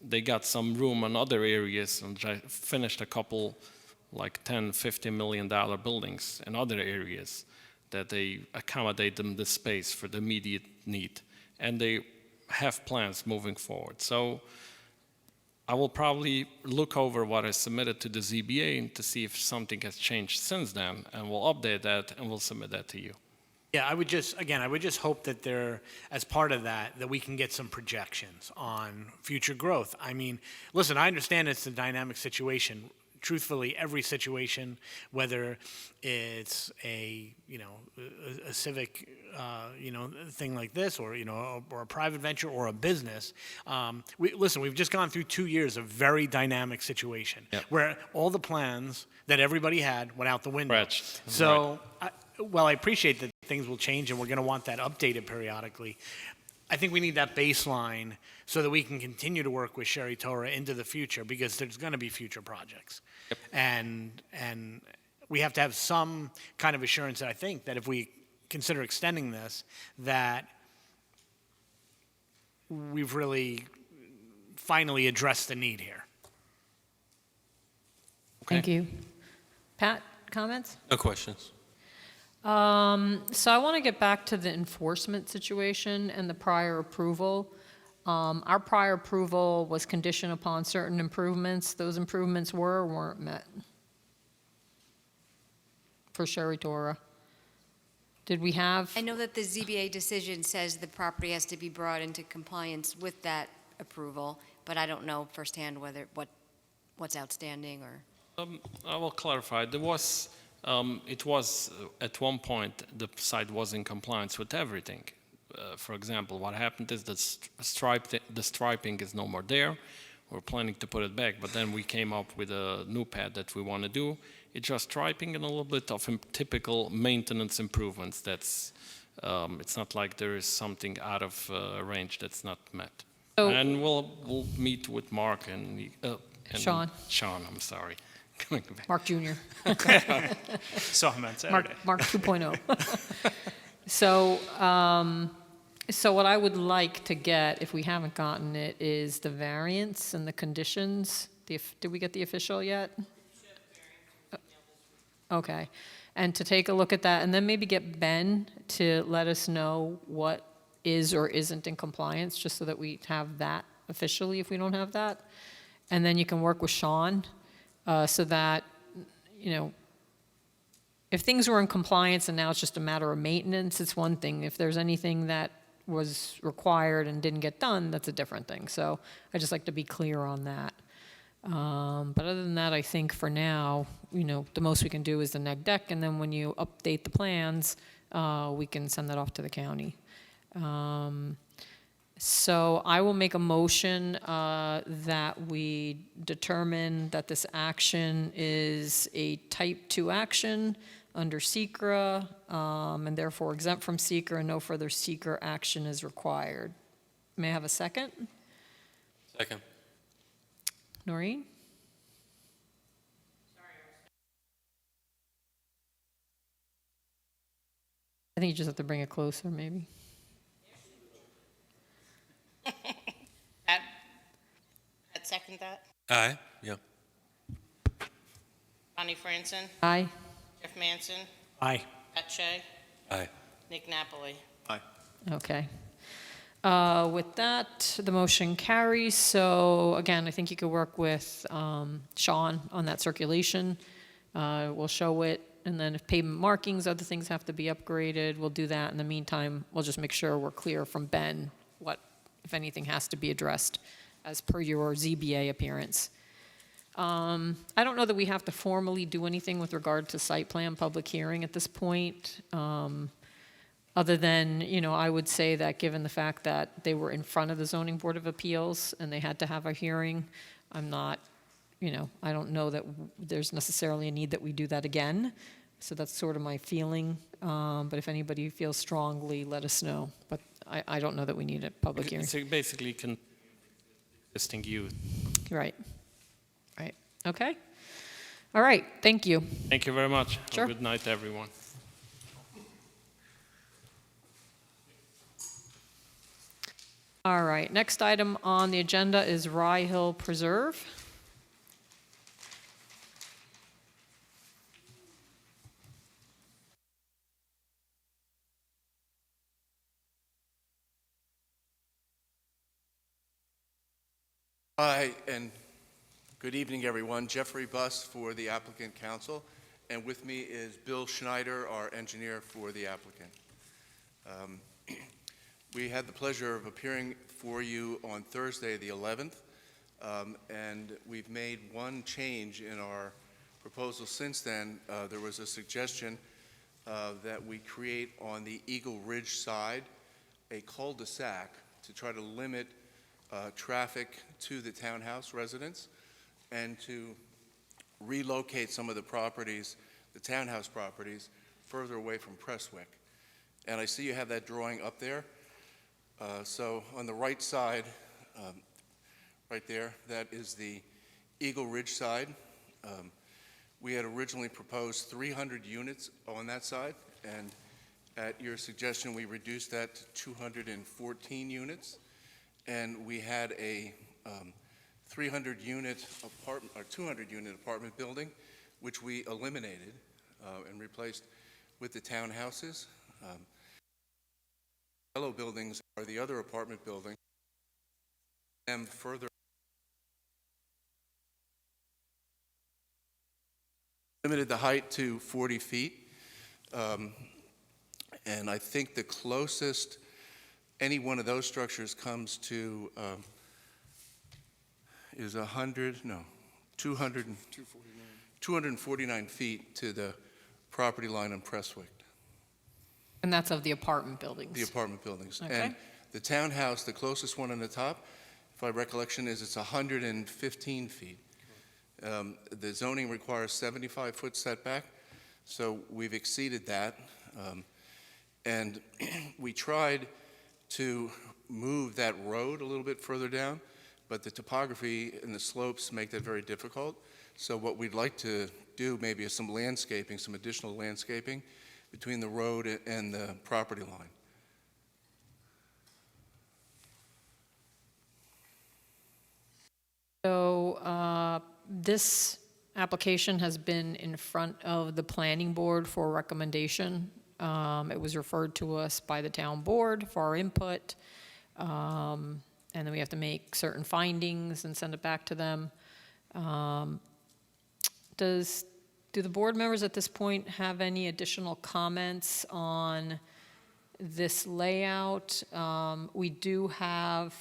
[SPEAKER 10] they got some room in other areas and finished a couple like $10, $50 million buildings in other areas that they accommodate them the space for the immediate need. And they have plans moving forward. So I will probably look over what I submitted to the ZBA to see if something has changed since then, and we'll update that and we'll submit that to you.
[SPEAKER 8] Yeah, I would just hope that as part of that we can get some projections on future growth. I mean, listen, I understand it's a dynamic situation. Truthfully, every situation, whether it's a civic thing like this, or or a private venture or a business, we've just gone through 2 years of very dynamic situation where all the plans that everybody had went out the window. So, while I appreciate that things will change and we're going to want that updated periodically, I think we need that baseline so that we can continue to work with Sherry Torah into the future, because there's going to be future projects. And we have to have some kind of assurance that I think that if we consider extending this, that we've really finally addressed the need here.
[SPEAKER 1] Thank you. Pat, comments?
[SPEAKER 9] No questions.
[SPEAKER 1] So I want to get back to the enforcement situation and the prior approval. Our prior approval was conditioned upon certain improvements. Those improvements were or weren't met for Sherry Torah. Did we have?
[SPEAKER 6] I know that the ZBA decision says the property has to be brought into compliance with that approval, but I don't know firsthand what's outstanding or.
[SPEAKER 10] I will clarify. There was It was, at one point, the site was in compliance with everything. For example, what happened is that the striping is no more there. We're planning to put it back, but then we came up with a new pad that we want to do. It's just striping and a little bit of typical maintenance improvements. That's, it's not like there is something out of range that's not met.
[SPEAKER 1] So-
[SPEAKER 10] And we'll meet with Mark and
[SPEAKER 1] Sean.
[SPEAKER 10] Sean, I'm sorry. Coming back.
[SPEAKER 1] Mark Jr.
[SPEAKER 3] Saw him on Saturday.
[SPEAKER 1] Mark 2.0. So what I would like to get, if we haven't gotten it, is the variance and the conditions. Did we get the official yet? Okay. And to take a look at that, and then maybe get Ben to let us know what is or isn't in compliance, just so that we have that officially if we don't have that. And then you can work with Sean so that, you know, if things were in compliance and now it's just a matter of maintenance, it's one thing. If there's anything that was required and didn't get done, that's a different thing. So I just like to be clear on that. But other than that, I think for now, you know, the most we can do is the neg deck, and then when you update the plans, we can send that off to the county. So I will make a motion that we determine that this action is a type 2 action under SECRA, and therefore exempt from SECRA, and no further SECRA action is required. May I have a second?
[SPEAKER 9] Second.
[SPEAKER 1] Noreen? I think you just have to bring it closer, maybe.
[SPEAKER 2] I'd second that.
[SPEAKER 9] Aye, yeah.
[SPEAKER 2] Bonnie Franson,
[SPEAKER 1] Aye.
[SPEAKER 2] Jeff Manson,
[SPEAKER 8] Aye.
[SPEAKER 2] Pat Shea,
[SPEAKER 9] Aye.
[SPEAKER 2] Nick Napoli.
[SPEAKER 11] Aye.
[SPEAKER 1] Okay. With that, the motion carries. So again, I think you could work with Sean on that circulation. We'll show it, and then if pavement markings, other things have to be upgraded, we'll do that. In the meantime, we'll just make sure we're clear from Ben what, if anything, has to be addressed as per your ZBA appearance. I don't know that we have to formally do anything with regard to site plan public hearing at this point. Other than, you know, I would say that given the fact that they were in front of the Zoning Board of Appeals and they had to have a hearing, I'm not, you know, I don't know that there's necessarily a need that we do that again. So that's sort of my feeling. But if anybody feels strongly, let us know. But I don't know that we need a public hearing.
[SPEAKER 10] It's basically existing use.
[SPEAKER 1] Right. Right. Okay. All right. Thank you.
[SPEAKER 10] Thank you very much.
[SPEAKER 1] Sure.
[SPEAKER 10] Good night, everyone.
[SPEAKER 1] All right. Next item on the agenda is Rye Hill Preserve.
[SPEAKER 12] Hi, and good evening, everyone. Jeffrey Buss for the applicant counsel, and with me is Bill Schneider, our engineer for the applicant. We had the pleasure of appearing for you on Thursday, the 11th, and we've made one change in our proposal since then. There was a suggestion that we create on the Eagle Ridge side a cul-de-sac to try to limit traffic to the townhouse residents and to relocate some of the properties, the townhouse properties, further away from Prestwick. And I see you have that drawing up there. So on the right side, right there, that is the Eagle Ridge side. We had originally proposed 300 units on that side, and at your suggestion, we reduced that to 214 units. And we had a 300-unit apartment, or 200-unit apartment building, which we eliminated and replaced with the townhouses. Yellow buildings are the other apartment buildings. And further limited the height to 40 feet. And I think the closest any one of those structures comes to is 249 feet to the property line on Prestwick,
[SPEAKER 1] And that's of the apartment buildings?
[SPEAKER 12] the apartment buildings.
[SPEAKER 1] Okay.
[SPEAKER 12] And the townhouse, the closest one on the top, if my recollection is, it's 115 feet. The zoning requires 75-foot setback, so we've exceeded that. And we tried to move that road a little bit further down, but the topography and the slopes make that very difficult. So what we'd like to do maybe is some landscaping, some additional landscaping between the road and the property line.
[SPEAKER 1] So this application has been in front of the planning board for recommendation. It was referred to us by the town board for our input. And then we have to make certain findings and send it back to them. Do the board members at this point have any additional comments on this layout? We do have,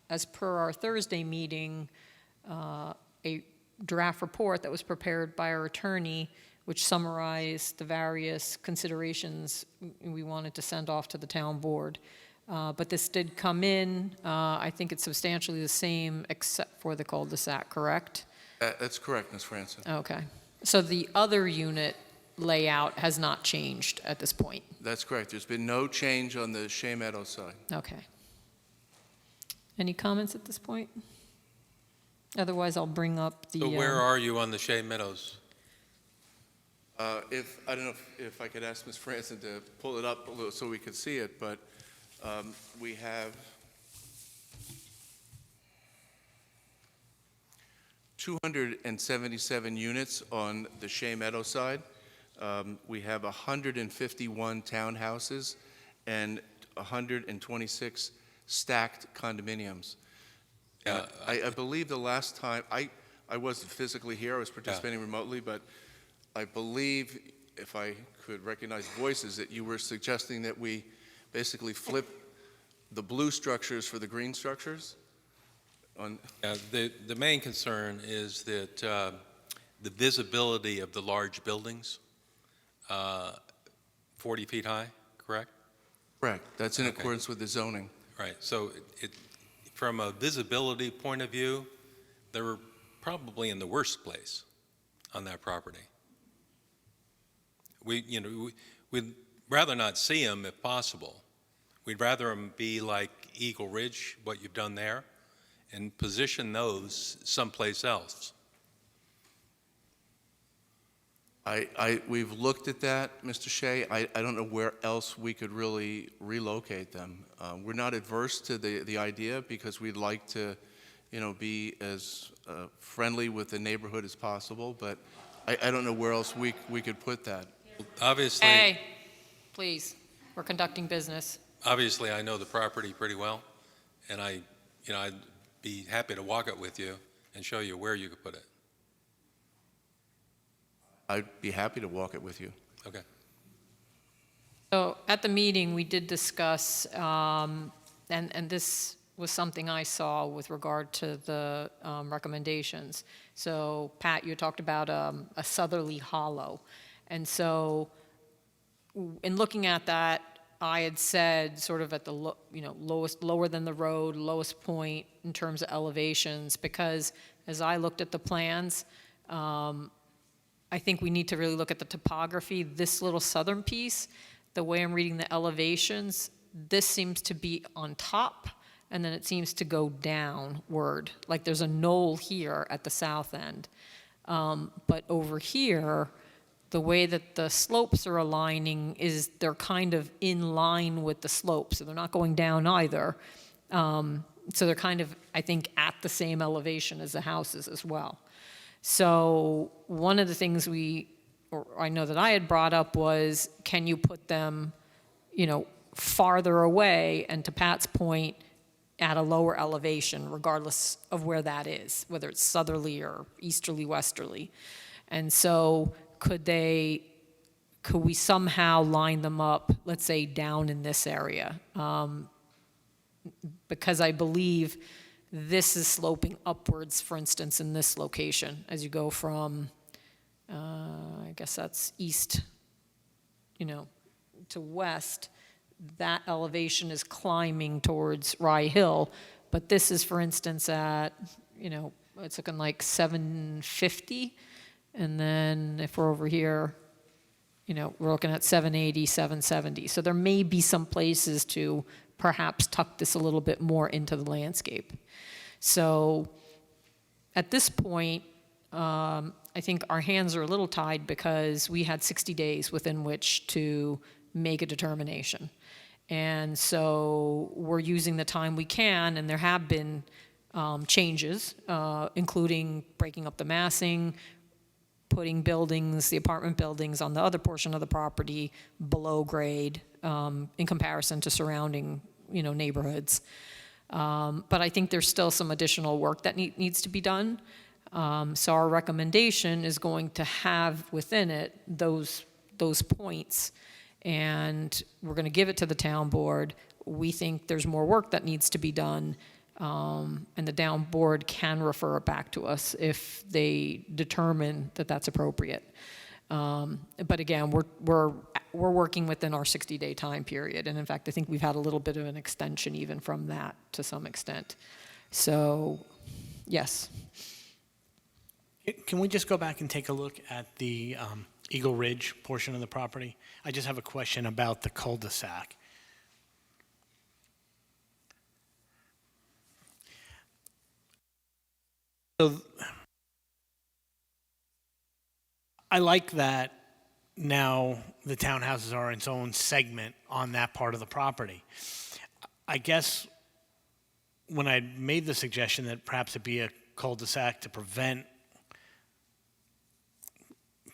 [SPEAKER 1] as per our Thursday meeting, a draft report that was prepared by our attorney, which summarized the various considerations we wanted to send off to the town board. But this did come in. I think it's substantially the same except for the cul-de-sac, correct?
[SPEAKER 12] That's correct, Ms. Franson.
[SPEAKER 1] Okay. So the other unit layout has not changed at this point?
[SPEAKER 12] That's correct. There's been no change on the Shea Meadows side.
[SPEAKER 1] Okay. Any comments at this point? Otherwise, I'll bring up the...
[SPEAKER 9] So where are you on the Shea Meadows?
[SPEAKER 12] I don't know if I could ask Ms. Franson to pull it up a little so we could see it, but we have 277 units on the Shea Meadows side. We have 151 townhouses and 126 stacked condominiums. I believe the last time, I wasn't physically here, I was participating remotely, but I believe, if I could recognize voices, that you were suggesting that we basically flip the blue structures for the green structures?
[SPEAKER 9] The main concern is that the visibility of the large buildings, 40 feet high, correct?
[SPEAKER 12] Correct. That's in
[SPEAKER 9] Okay.
[SPEAKER 12] accordance with the zoning.
[SPEAKER 9] Right. So from a visibility point of view, they were probably in the worst place on that property. We'd rather not see them if possible. We'd rather them be like Eagle Ridge, what you've done there, and position those someplace else.
[SPEAKER 12] We've looked at that, Mr. Shea. I don't know where else we could really relocate them. We're not adverse to the idea because we'd like to, be as friendly with the neighborhood as possible, but I don't know where else we could put that.
[SPEAKER 9] Obviously,
[SPEAKER 1] Hey, please, we're conducting business.
[SPEAKER 9] obviously, I know the property pretty well, and I'd be happy to walk it with you and show you where you could put it.
[SPEAKER 12] I'd be happy to walk it with you.
[SPEAKER 9] Okay.
[SPEAKER 1] So at the meeting, we did discuss, and this was something I saw with regard to the recommendations. So Pat, you talked about a southerly hollow. And so in looking at that, I had said sort of at the lowest, lower than the road, lowest point in terms of elevations, because as I looked at the plans, I think we need to really look at the topography. This little southern piece, the way I'm reading the elevations, this seems to be on top, and then it seems to go downward. Like there's a knoll here at the south end. But over here, the way that the slopes are aligning is they're kind of in line with the slopes, so they're not going down either. So they're kind of, I think, at the same elevation as the houses as well. So one of the things I know that I had brought up was, can you put them, farther away, and to Pat's point, at a lower elevation, regardless of where that is, whether it's southerly or easterly, westerly. And so could we somehow line them up, let's say, down in this area? Because I believe this is sloping upwards, for instance, in this location, as you go from, I guess that's east to west, that elevation is climbing towards Rye Hill. But this is, for instance, at, it's looking like 750. And then if we're over here, we're looking at 780, 770. So there may be some places to perhaps tuck this a little bit more into the landscape. So at this point, I think our hands are a little tied because we had 60 days within which to make a determination. And so we're using the time we can, and there have been changes, including breaking up the massing, putting buildings, the apartment buildings on the other portion of the property below grade in comparison to surrounding, neighborhoods. But I think there's still some additional work that needs to be done. So our recommendation is going to have within it those points, and we're going to give it to the town board. We think there's more work that needs to be done, and the town board can refer it back to us if they determine that that's appropriate. But again, we're working within our 60-day time period, and in fact, I think we've had a little bit of an extension even from that to some extent. So, yes.
[SPEAKER 8] Can we just go back and take a look at the Eagle Ridge portion of the property? I just have a question about the cul-de-sac. So I like that now the townhouses are in its own segment on that part of the property. I guess when I made the suggestion that perhaps it be a cul-de-sac to prevent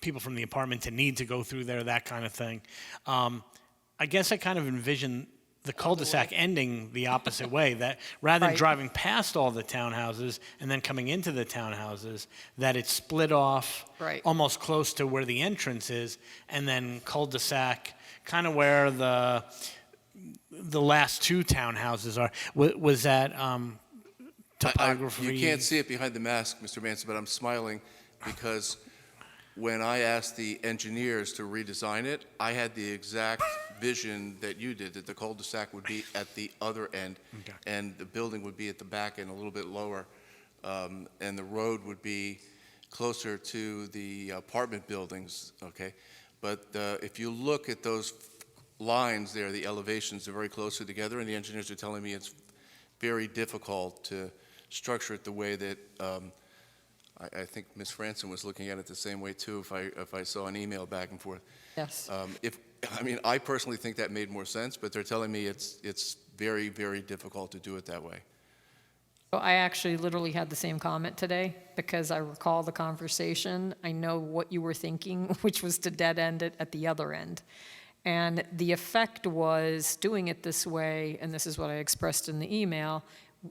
[SPEAKER 8] people from the apartment to need to go through there, that kind of thing, I guess I kind of envision the cul-de-sac ending the opposite way, that rather than
[SPEAKER 1] Right.
[SPEAKER 8] driving past all the townhouses and then coming into the townhouses, that it's split off
[SPEAKER 1] Right.
[SPEAKER 8] almost close to where the entrance is, and then cul-de-sac kind of where the last two townhouses are. Was that topography?
[SPEAKER 12] You can't see it behind the mask, Mr. Manson, but I'm smiling because when I asked the engineers to redesign it, I had the exact vision that you did, that the cul-de-sac would be at the other end,
[SPEAKER 8] Okay.
[SPEAKER 12] and the building would be at the back end a little bit lower, and the road would be closer to the apartment buildings, okay? But if you look at those lines there, the elevations are very closely together, and the engineers are telling me it's very difficult to structure it the way that I think Ms. Franson was looking at it the same way too, if I saw an email back and forth.
[SPEAKER 1] Yes.
[SPEAKER 12] I personally think that made more sense, but they're telling me it's very, very difficult to do it that way.
[SPEAKER 1] So I actually literally had the same comment today because I recall the conversation. I know what you were thinking, which was to dead end it at the other end. And the effect was doing it this way, and this is what I expressed in the email,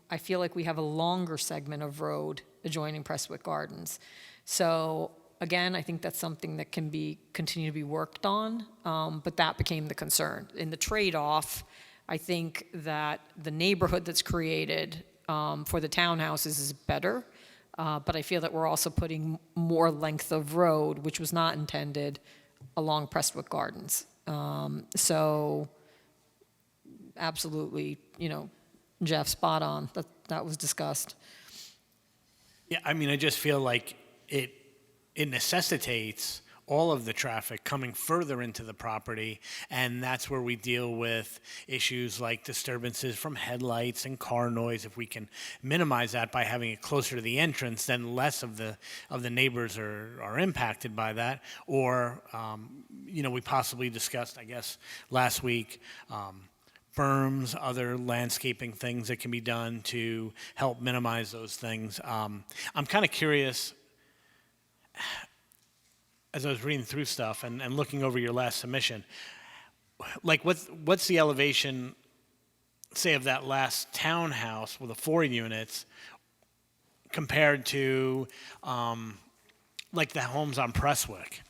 [SPEAKER 1] I feel like we have a longer segment of road adjoining Prestwick Gardens. So again, I think that's something that can continue to be worked on, but that became the concern. In the trade-off, I think that the neighborhood that's created for the townhouses is better, but I feel that we're also putting more length of road, which was not intended, along Prestwick Gardens. So absolutely, Jeff, spot on. That was discussed.
[SPEAKER 8] Yeah, I just feel like it necessitates all of the traffic coming further into the property, and that's where we deal with issues like disturbances from headlights and car noise. If we can minimize that by having it closer to the entrance, then less of the neighbors are impacted by that. Or, we possibly discussed, I guess, last week, berms, other landscaping things that can be done to help minimize those things. I'm kind of curious, as I was reading through stuff and looking over your last submission, like what's the elevation, say, of that last townhouse with the 4 units compared to like the homes on Prestwick?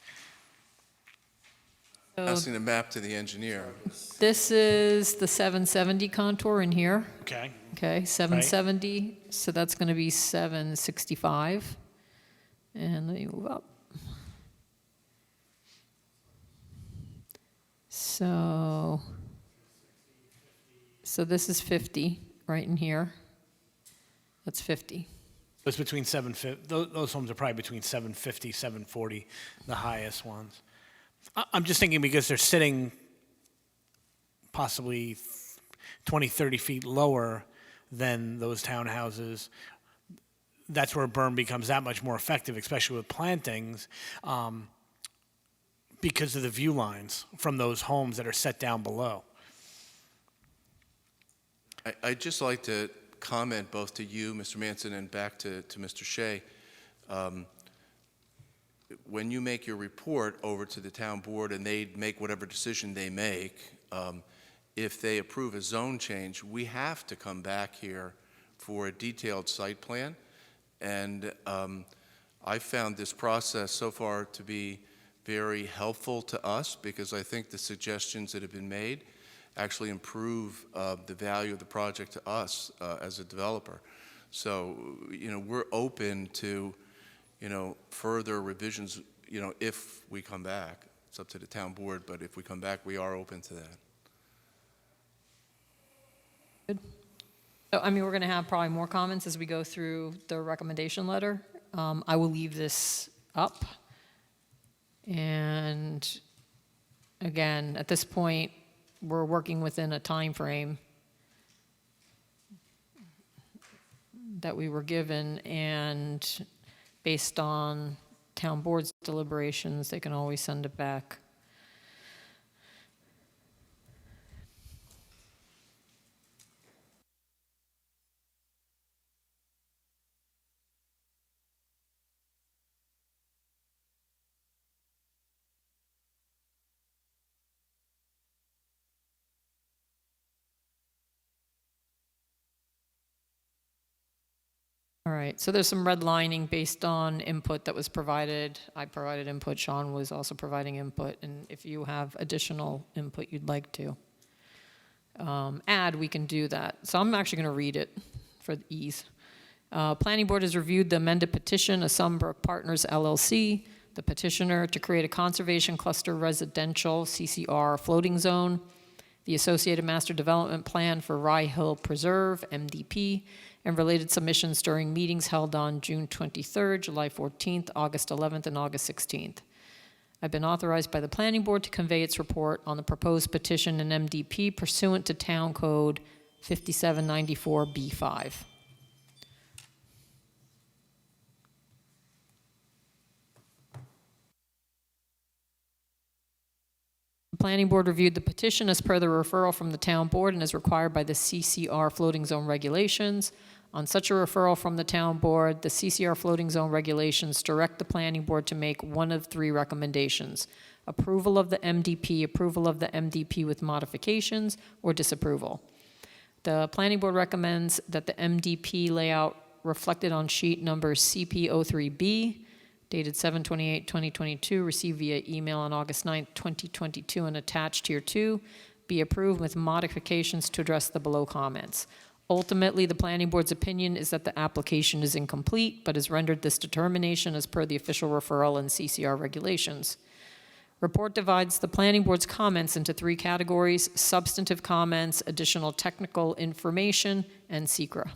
[SPEAKER 12] Asking the map to the engineer.
[SPEAKER 1] This is the 770 contour in here.
[SPEAKER 8] Okay.
[SPEAKER 1] Okay, 770, so that's going to be 765. And let me move up. So this is 50 right in here. That's 50.
[SPEAKER 8] It's between 750, those homes are probably between 750, 740, the highest ones. I'm just thinking because they're sitting possibly 20, 30 feet lower than those townhouses, that's where a berm becomes that much more effective, especially with plantings, because of the view lines from those homes that are set down below.
[SPEAKER 12] I'd just like to comment both to you, Mr. Manson, and back to Mr. Shea. When you make your report over to the town board and they make whatever decision they make, if they approve a zone change, we have to come back here for a detailed site plan. And I found this process so far to be very helpful to us because I think the suggestions that have been made actually improve the value of the project to us as a developer. So, we're open to, further revisions, if we come back. It's up to the town board, but if we come back, we are open to that.
[SPEAKER 1] Good. So, we're going to have probably more comments as we go through the recommendation letter. I will leave this up. And again, at this point, we're working within a time frame that we were given, and based on town board's deliberations, they can always send it back. All right, so there's some redlining based on input that was provided. I provided input, Sean was also providing input, and if you have additional input you'd like to add, we can do that. So I'm actually gonna read it for ease. Planning board has reviewed the amended petition of Sunbrook Partners LLC, the petitioner to create a conservation cluster residential CCR floating zone, the associated master development plan for Rye Hill Preserve, MDP, and related submissions during meetings held on June 23rd, July 14th, August 11th, and August 16th. I've been authorized by the Planning Board to convey its report on the proposed petition and MDP pursuant to Town Code 5794B5. The Planning Board reviewed the petition as per the referral from the Town Board and as required by the CCR floating zone regulations. On such a referral from the Town Board, the CCR floating zone regulations direct the Planning Board to make one of three recommendations: approval of the MDP, approval of the MDP with modifications, or disapproval. The Planning Board recommends that the MDP layout reflected on sheet number CP03B, dated 7/28/2022, received via email on August 9th, 2022, and attached here too, be approved with modifications to address the below comments. Ultimately, the Planning Board's opinion is that the application is incomplete, but has rendered this determination as per the official referral and CCR regulations. Report divides the Planning Board's comments into three categories: substantive comments, additional technical information, and SECRA.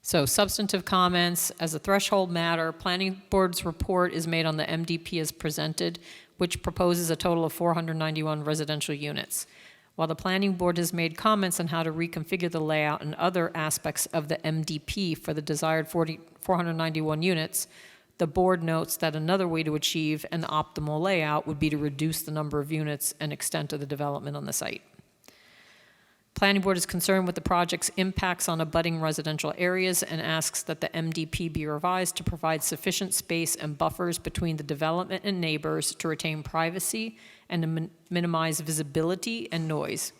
[SPEAKER 1] So substantive comments, as a threshold matter, Planning Board's report is made on the MDP as presented, which proposes a total of 491 residential units. While the Planning Board has made comments on how to reconfigure the layout and other aspects of the MDP for the desired 491 units, the board notes that another way to achieve an optimal layout would be to reduce the number of units and extent of the development on the site. Planning Board is concerned with the project's impacts on abutting residential areas and asks that the MDP be revised to provide sufficient space and buffers between the development and neighbors to retain privacy and to minimize visibility and noise.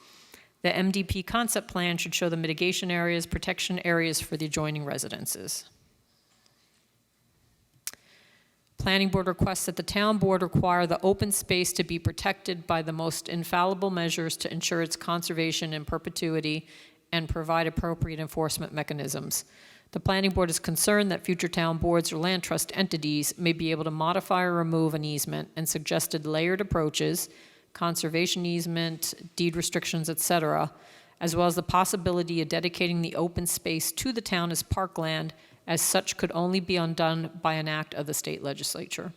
[SPEAKER 1] The MDP concept plan should show the mitigation areas, protection areas for the adjoining residences. Planning Board requests that the Town Board require the open space to be protected by the most infallible measures to ensure its conservation in perpetuity and provide appropriate enforcement mechanisms. The planning board is concerned that future town boards or land trust entities may be able to modify or remove an easement and suggested layered approaches, conservation easement, deed restrictions, etc., as well as the possibility of dedicating the open space to the town as parkland, as such could only be undone by an act of the state legislature.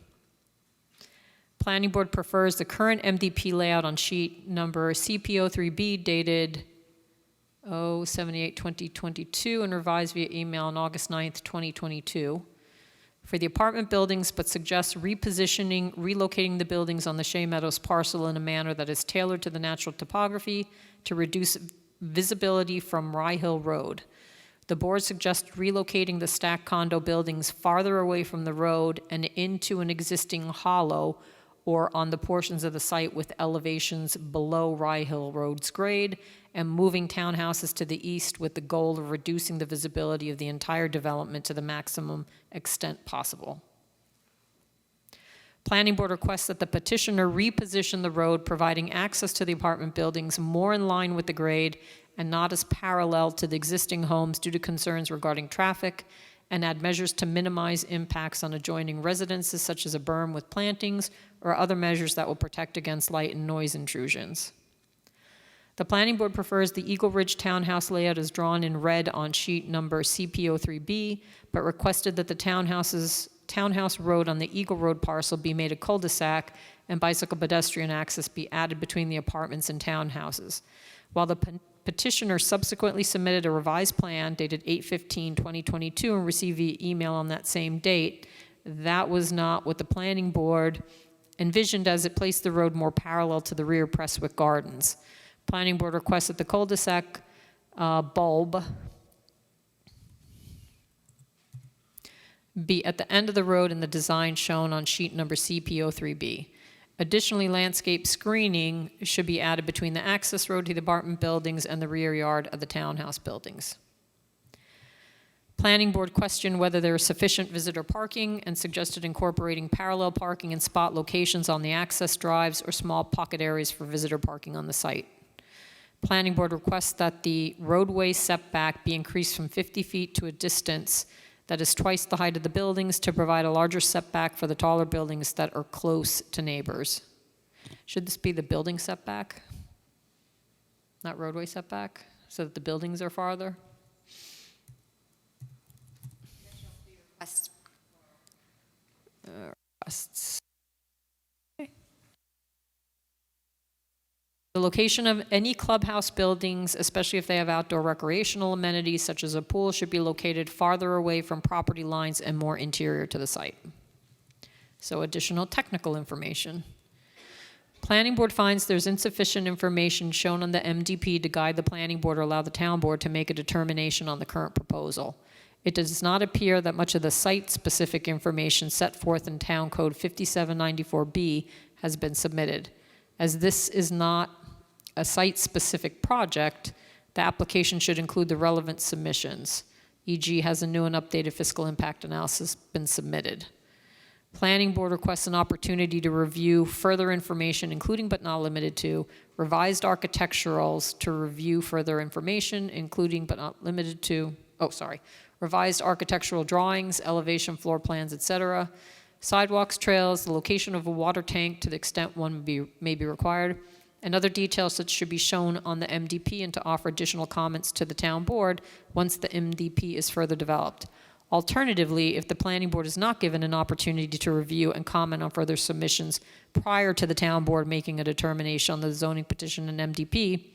[SPEAKER 1] Planning board prefers the current MDP layout on sheet number CP03B dated 078-2022 and revised via email on August 9th, 2022 for the apartment buildings, but suggests relocating the buildings on the Shea Meadows parcel in a manner that is tailored to the natural topography to reduce visibility from Rye Hill Road. The board suggests relocating the stacked condo buildings farther away from the road and into an existing hollow or on the portions of the site with elevations below Rye Hill Road's grade, and moving townhouses to the east with the goal of reducing the visibility of the entire development to the maximum extent possible. Planning board requests that the petitioner reposition the road, providing access to the apartment buildings more in line with the grade and not as parallel to the existing homes due to concerns regarding traffic, and add measures to minimize impacts on adjoining residences, such as a berm with plantings or other measures that will protect against light and noise intrusions. The planning board prefers the Eagle Ridge townhouse layout as drawn in red on sheet number CP03B, but requested that the townhouse road on the Eagle Road parcel be made a cul-de-sac and bicycle pedestrian access be added between the apartments and townhouses. While the petitioner subsequently submitted a revised plan dated 8/15/2022 and received via email on that same date, that was not what the planning board envisioned, as it placed the road more parallel to the rear Prestwick Gardens. Planning board requests that the cul-de-sac bulb be at the end of the road in the design shown on sheet number CP03B. Additionally, landscape screening should be added between the access road to the apartment buildings and the rear yard of the townhouse buildings. Planning board questioned whether there is sufficient visitor parking and suggested incorporating parallel parking in spot locations on the access drives or small pocket areas for visitor parking on the site. Planning board requests that the roadway setback be increased from 50 feet to a distance that is twice the height of the buildings to provide a larger setback for the taller buildings that are close to neighbors. Should this be the building setback, not roadway setback, so that the buildings are farther? Requests. Okay. The location of any clubhouse buildings, especially if they have outdoor recreational amenities such as a pool, should be located farther away from property lines and more interior to the site. So additional technical information. Planning board finds there's insufficient information shown on the MDP to guide the planning board or allow the town board to make a determination on the current proposal. It does not appear that much of the site-specific information set forth in Town Code 5794B has been submitted. As this is not a site-specific project, the application should include the relevant submissions, e.g. has a new and updated fiscal impact analysis been submitted. Planning board requests an opportunity to review further information, including but not limited to revised architecturals to review further information, including but not limited to, revised architectural drawings, elevation, floor plans, etc., sidewalks, trails, the location of a water tank to the extent one may be required, and other details that should be shown on the MDP, and to offer additional comments to the town board once the MDP is further developed. Alternatively, if the planning board is not given an opportunity to review and comment on further submissions prior to the town board making a determination on the zoning petition and MDP,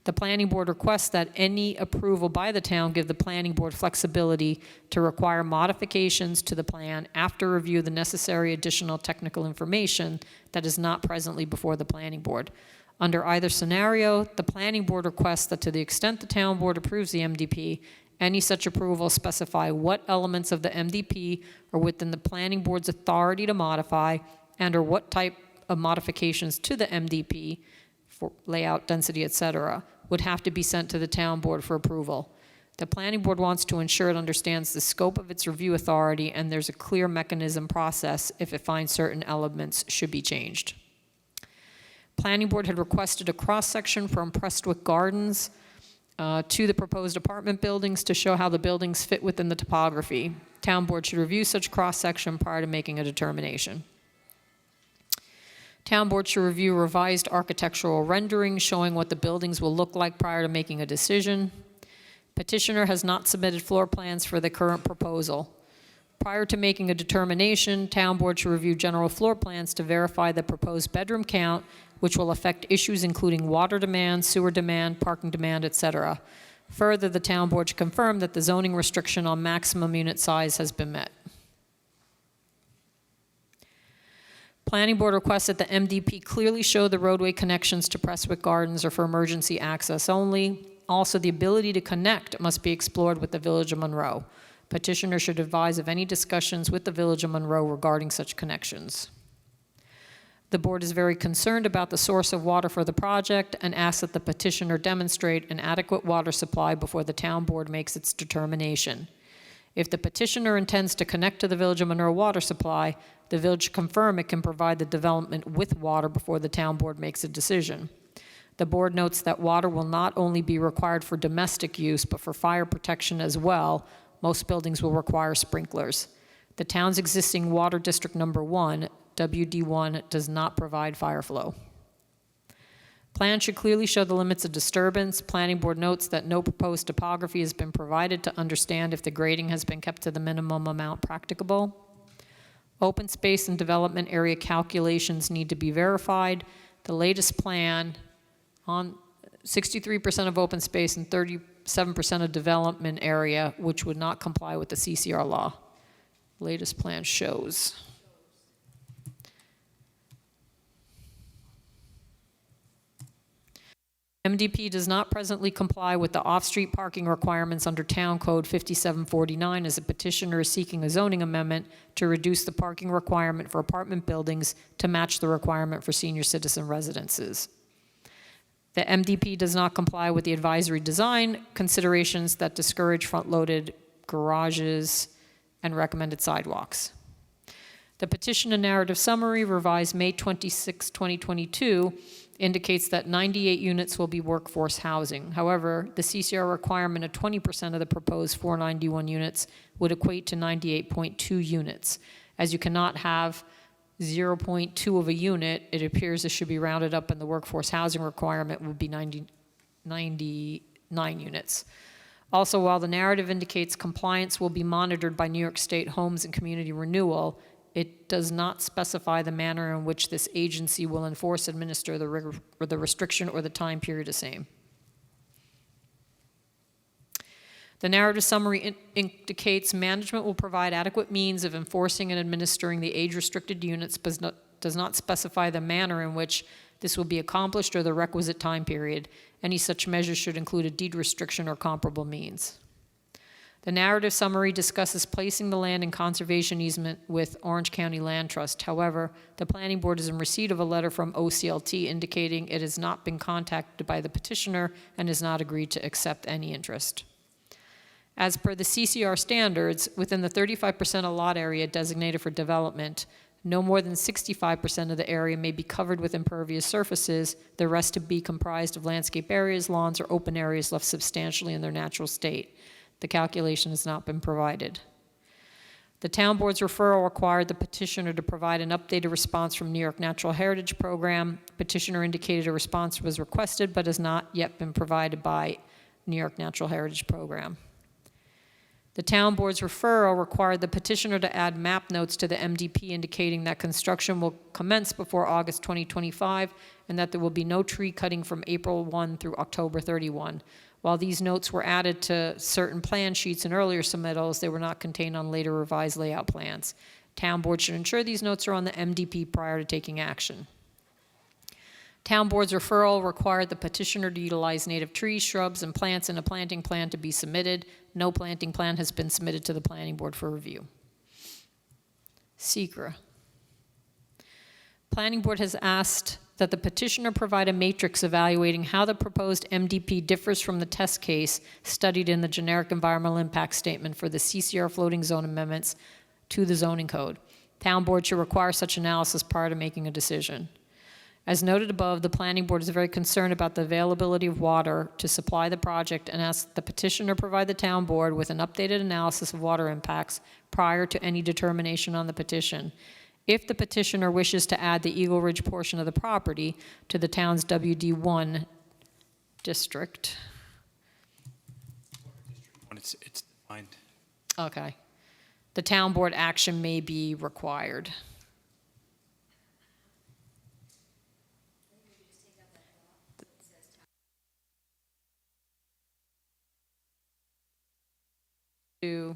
[SPEAKER 1] the planning board requests that any approval by the town give the planning board flexibility to require modifications to the plan after review of the necessary additional technical information that is not presently before the planning board. Under either scenario, the planning board requests that to the extent the town board approves the MDP, any such approval specify what elements of the MDP are within the planning board's authority to modify, and or what type of modifications to the MDP for layout, density, etc., would have to be sent to the town board for approval. The planning board wants to ensure it understands the scope of its review authority and there's a clear mechanism process if it finds certain elements should be changed. Planning board had requested a cross-section from Prestwick Gardens to the proposed apartment buildings to show how the buildings fit within the topography. Town board should review such cross-section prior to making a determination. Town board should review revised architectural renderings showing what the buildings will look like prior to making a decision. Petitioner has not submitted floor plans for the current proposal. Prior to making a determination, town board should review general floor plans to verify the proposed bedroom count, which will affect issues including water demand, sewer demand, parking demand, etc. Further, the town board should confirm that the zoning restriction on maximum unit size has been met. Planning board requests that the MDP clearly show the roadway connections to Prestwick Gardens are for emergency access only. Also, the ability to connect must be explored with the Village of Monroe. Petitioner should advise of any discussions with the Village of Monroe regarding such connections. The board is very concerned about the source of water for the project and asks that the petitioner demonstrate an adequate water supply before the town board makes its determination. If the petitioner intends to connect to the Village of Monroe water supply, the village should confirm it can provide the development with water before the town board makes a decision. The board notes that water will not only be required for domestic use, but for fire protection as well. Most buildings will require sprinklers. The town's existing water district number 1, WD1, does not provide fire flow. Plan should clearly show the limits of disturbance. Planning board notes that no proposed topography has been provided to understand if the grading has been kept to the minimum amount practicable. Open space and development area calculations need to be verified. The latest plan on 63% of open space and 37% of development area, which would not comply with the CCR law. Latest plan shows. MDP does not presently comply with the off-street parking requirements under Town Code 5749 as a petitioner is seeking a zoning amendment to reduce the parking requirement for apartment buildings to match the requirement for senior citizen residences. The MDP does not comply with the advisory design considerations that discourage front-loaded garages and recommended sidewalks. The petition and narrative summary, revised May 26, 2022, indicates that 98 units will be workforce housing. However, the CCR requirement of 20% of the proposed 491 units would equate to 98.2 units. As you cannot have 0.2 of a unit, it appears this should be rounded up and the workforce housing requirement would be 99 units. Also, while the narrative indicates compliance will be monitored by New York State Homes and Community Renewal, it does not specify the manner in which this agency will enforce, administer the restriction or the time period the same. The narrative summary indicates management will provide adequate means of enforcing and administering the age-restricted units, but does not specify the manner in which this will be accomplished or the requisite time period. Any such measures should include a deed restriction or comparable means. The narrative summary discusses placing the land in conservation easement with Orange County Land Trust. However, the planning board is in receipt of a letter from OCLT indicating it has not been contacted by the petitioner and has not agreed to accept any interest. As per the CCR standards, within the 35% of lot area designated for development, no more than 65% of the area may be covered with impervious surfaces, the rest to be comprised of landscape areas, lawns, or open areas left substantially in their natural state. The calculation has not been provided. The town board's referral required the petitioner to provide an updated response from New York Natural Heritage Program. Petitioner indicated a response was requested but has not yet been provided by New York Natural Heritage Program. The town board's referral required the petitioner to add map notes to the MDP indicating that construction will commence before August 2025 and that there will be no tree cutting from April 1 through October 31. While these notes were added to certain plan sheets in earlier submittals, they were not contained on later revised layout plans. Town board should ensure these notes are on the MDP prior to taking action. Town board's referral required the petitioner to utilize native trees, shrubs, and plants in a planting plan to be submitted. No planting plan has been submitted to the planning board for review. SECRA. Planning board has asked that the petitioner provide a matrix evaluating how the proposed MDP differs from the test case studied in the generic environmental impact statement for the CCR floating zone amendments to the zoning code. Town board should require such analysis prior to making a decision. As noted above, the planning board is very concerned about the availability of water to supply the project and asks the petitioner provide the town board with an updated analysis of water impacts prior to any determination on the petition. If the petitioner wishes to add the Eagle Ridge portion of the property to the town's WD1 district.
[SPEAKER 3] When it's defined.
[SPEAKER 1] Okay. The town board action may be required. To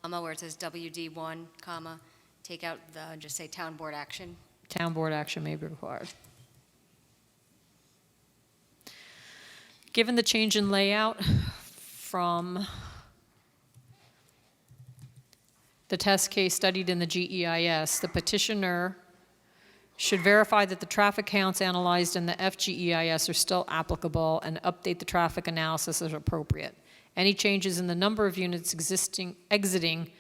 [SPEAKER 6] Comma, where it says WD1, comma, take out the, just say town board action.
[SPEAKER 1] town board action may be required. Given the change in layout from the test case studied in the GEIS, the petitioner should verify that the traffic counts analyzed in the FGEIS are still applicable and update the traffic analysis as appropriate. Any changes in the number of units exiting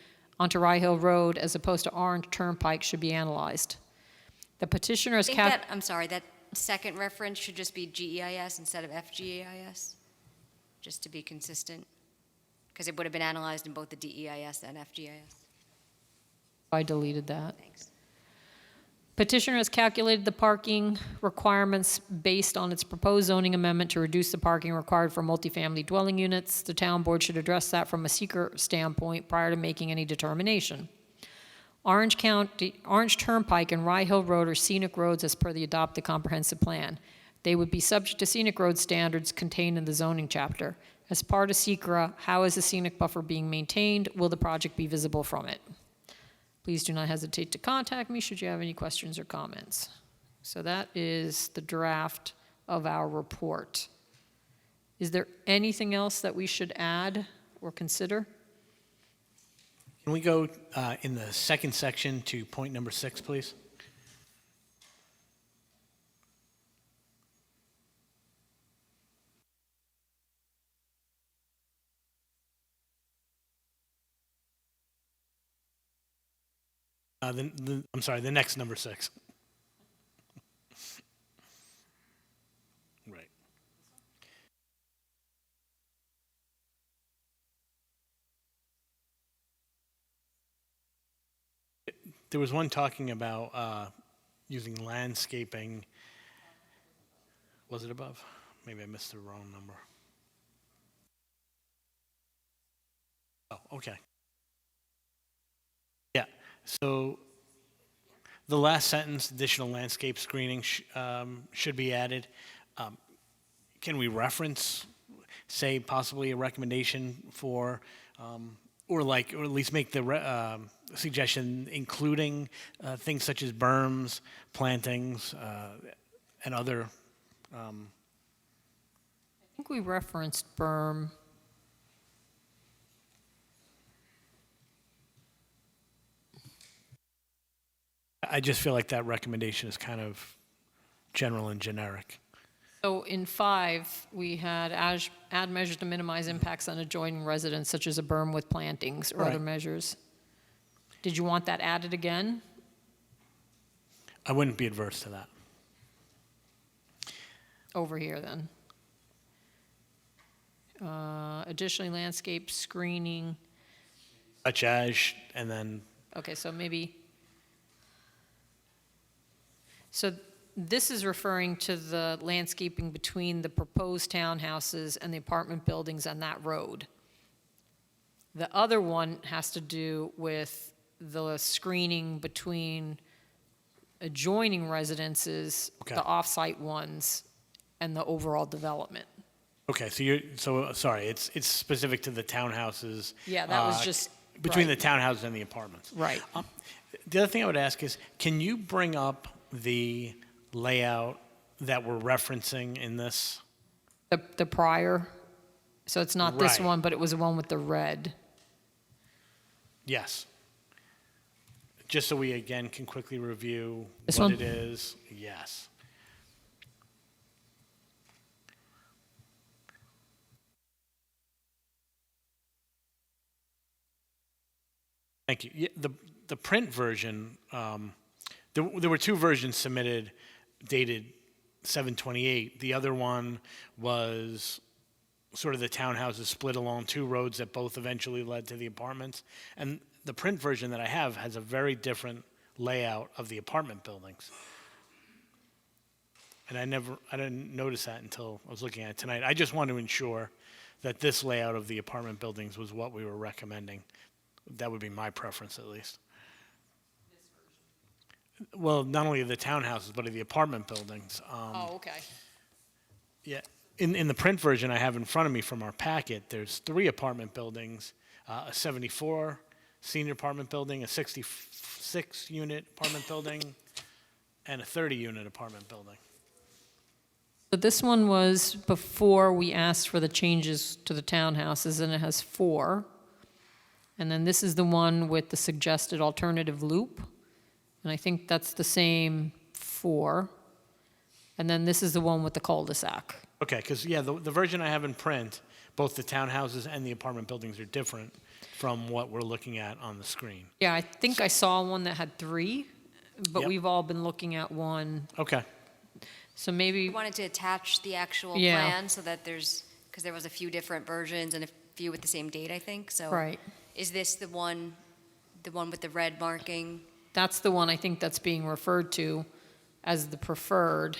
[SPEAKER 1] onto Rye Hill Road as opposed to Orange Turnpike should be analyzed. The petitioner
[SPEAKER 6] I
[SPEAKER 1] has
[SPEAKER 6] think that, I'm sorry, that second reference should just be GEIS instead of FGEIS, just to be consistent, because it would have been analyzed in both the DEIS and FGIS.
[SPEAKER 1] I deleted that.
[SPEAKER 6] Thanks.
[SPEAKER 1] Petitioner has calculated the parking requirements based on its proposed zoning amendment to reduce the parking required for multifamily dwelling units. The town board should address that from a seeker standpoint prior to making any determination. Orange Turnpike and Rye Hill Road are scenic roads as per the adopted comprehensive plan. They would be subject to scenic road standards contained in the zoning chapter. As part of SECRA, how is the scenic buffer being maintained? Will the project be visible from it? Please do not hesitate to contact me should you have any questions or comments. So that is the draft of our report. Is there anything else that we should add or consider?
[SPEAKER 8] Can we go in the second section to point number 6, please? I'm sorry, the next number 6. Right. There was one talking about using landscaping. Was it above? Maybe I missed the wrong number. Oh, okay. Yeah, so the last sentence, additional landscape screening should be added. Can we reference, say, possibly a recommendation for, or at least make the suggestion including things such as berms, plantings, and other.
[SPEAKER 1] I think we referenced berm.
[SPEAKER 8] I just feel like that recommendation is kind of general and generic.
[SPEAKER 1] So in 5, we had add measures to minimize impacts on adjoining residents, such as a berm with plantings or other
[SPEAKER 8] Right.
[SPEAKER 1] measures. Did you want that added again?
[SPEAKER 8] I wouldn't be adverse to that.
[SPEAKER 1] Over here, then. Additionally, landscape screening.
[SPEAKER 8] Such as, and then,
[SPEAKER 1] Okay, so maybe. So this is referring to the landscaping between the proposed townhouses and the apartment buildings on that road. The other one has to do with the screening between adjoining residences,
[SPEAKER 8] Okay.
[SPEAKER 1] the off-site ones, and the overall development.
[SPEAKER 8] okay, sorry, it's specific to the townhouses.
[SPEAKER 1] Yeah, that was just.
[SPEAKER 8] Between
[SPEAKER 1] right.
[SPEAKER 8] the townhouses and the apartments.
[SPEAKER 1] Right.
[SPEAKER 8] The other thing I would ask is, can you bring up the layout that we're referencing in this?
[SPEAKER 1] The prior, so it's not this
[SPEAKER 8] Right.
[SPEAKER 1] one, but it was the one with the red.
[SPEAKER 8] Yes. Just so we, again, can quickly review
[SPEAKER 1] This
[SPEAKER 8] what
[SPEAKER 1] one?
[SPEAKER 8] it is. Yes. Thank you. Yeah, the print version, there were 2 versions submitted dated 7/28. The other one was sort of the townhouses split along two roads that both eventually led to the apartments. And the print version that I have has a very different layout of the apartment buildings. And I didn't notice that until I was looking at it tonight. I just wanted to ensure that this layout of the apartment buildings was what we were recommending. That would be my preference, at least. Well, not only the townhouses, but of the apartment buildings.
[SPEAKER 1] Oh, okay.
[SPEAKER 8] Yeah, in the print version I have in front of me from our packet, there's 3 apartment buildings, a 74 senior apartment building, a 66-unit apartment building, and a 30-unit apartment building.
[SPEAKER 1] But this one was before we asked for the changes to the townhouses, and it has 4. And then this is the one with the suggested alternative loop, and I think that's the same 4. And then this is the one with the cul-de-sac.
[SPEAKER 8] Okay, because, yeah, the version I have in print, both the townhouses and the apartment buildings are different from what we're looking at on the screen.
[SPEAKER 1] Yeah, I think I saw one that had 3, but
[SPEAKER 8] Yep.
[SPEAKER 1] we've all been looking at one.
[SPEAKER 8] Okay.
[SPEAKER 1] So maybe,
[SPEAKER 6] We wanted to attach the actual
[SPEAKER 1] Yeah.
[SPEAKER 6] plan so that because there was a few different versions and a few with the same date, I think, so.
[SPEAKER 1] right,
[SPEAKER 6] Is this the one with the red marking?
[SPEAKER 1] that's the one I think that's being referred to as the preferred.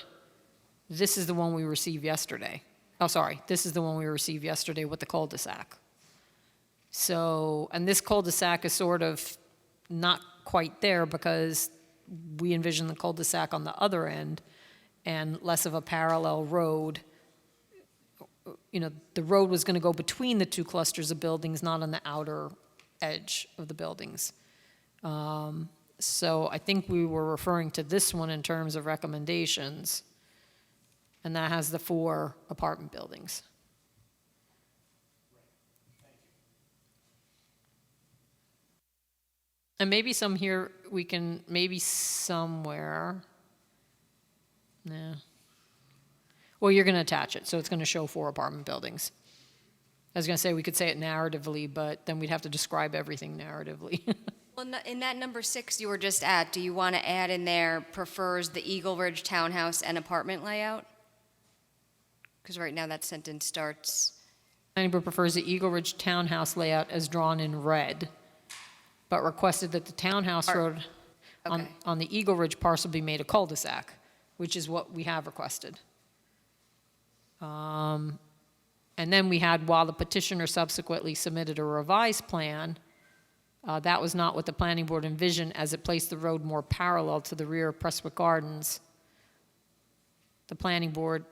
[SPEAKER 1] This is the one we received yesterday. Oh, sorry, this is the one we received yesterday with the cul-de-sac. So, and this cul-de-sac is sort of not quite there because we envision the cul-de-sac on the other end and less of a parallel road. You know, the road was going to go between the 2 clusters of buildings, not on the outer edge of the buildings. So I think we were referring to this one in terms of recommendations, and that has the 4 apartment buildings. And maybe some here, we can, maybe somewhere, yeah. Well, you're going to attach it, so it's going to show 4 apartment buildings. I was going to say we could say it narratively, but then we'd have to describe everything narratively.
[SPEAKER 6] Well, in that number 6 you were just at, do you want to add in there prefers the Eagle Ridge townhouse and apartment layout? Because right now that sentence starts,
[SPEAKER 1] Planning board prefers the Eagle Ridge townhouse layout as drawn in red, but requested that the townhouse road
[SPEAKER 6] okay.
[SPEAKER 1] on the Eagle Ridge parcel be made a cul-de-sac, which is what we have requested. And then we had, while the petitioner subsequently submitted a revised plan, that was not what the planning board envisioned, as it placed the road more parallel to the rear of Prestwick Gardens. The planning board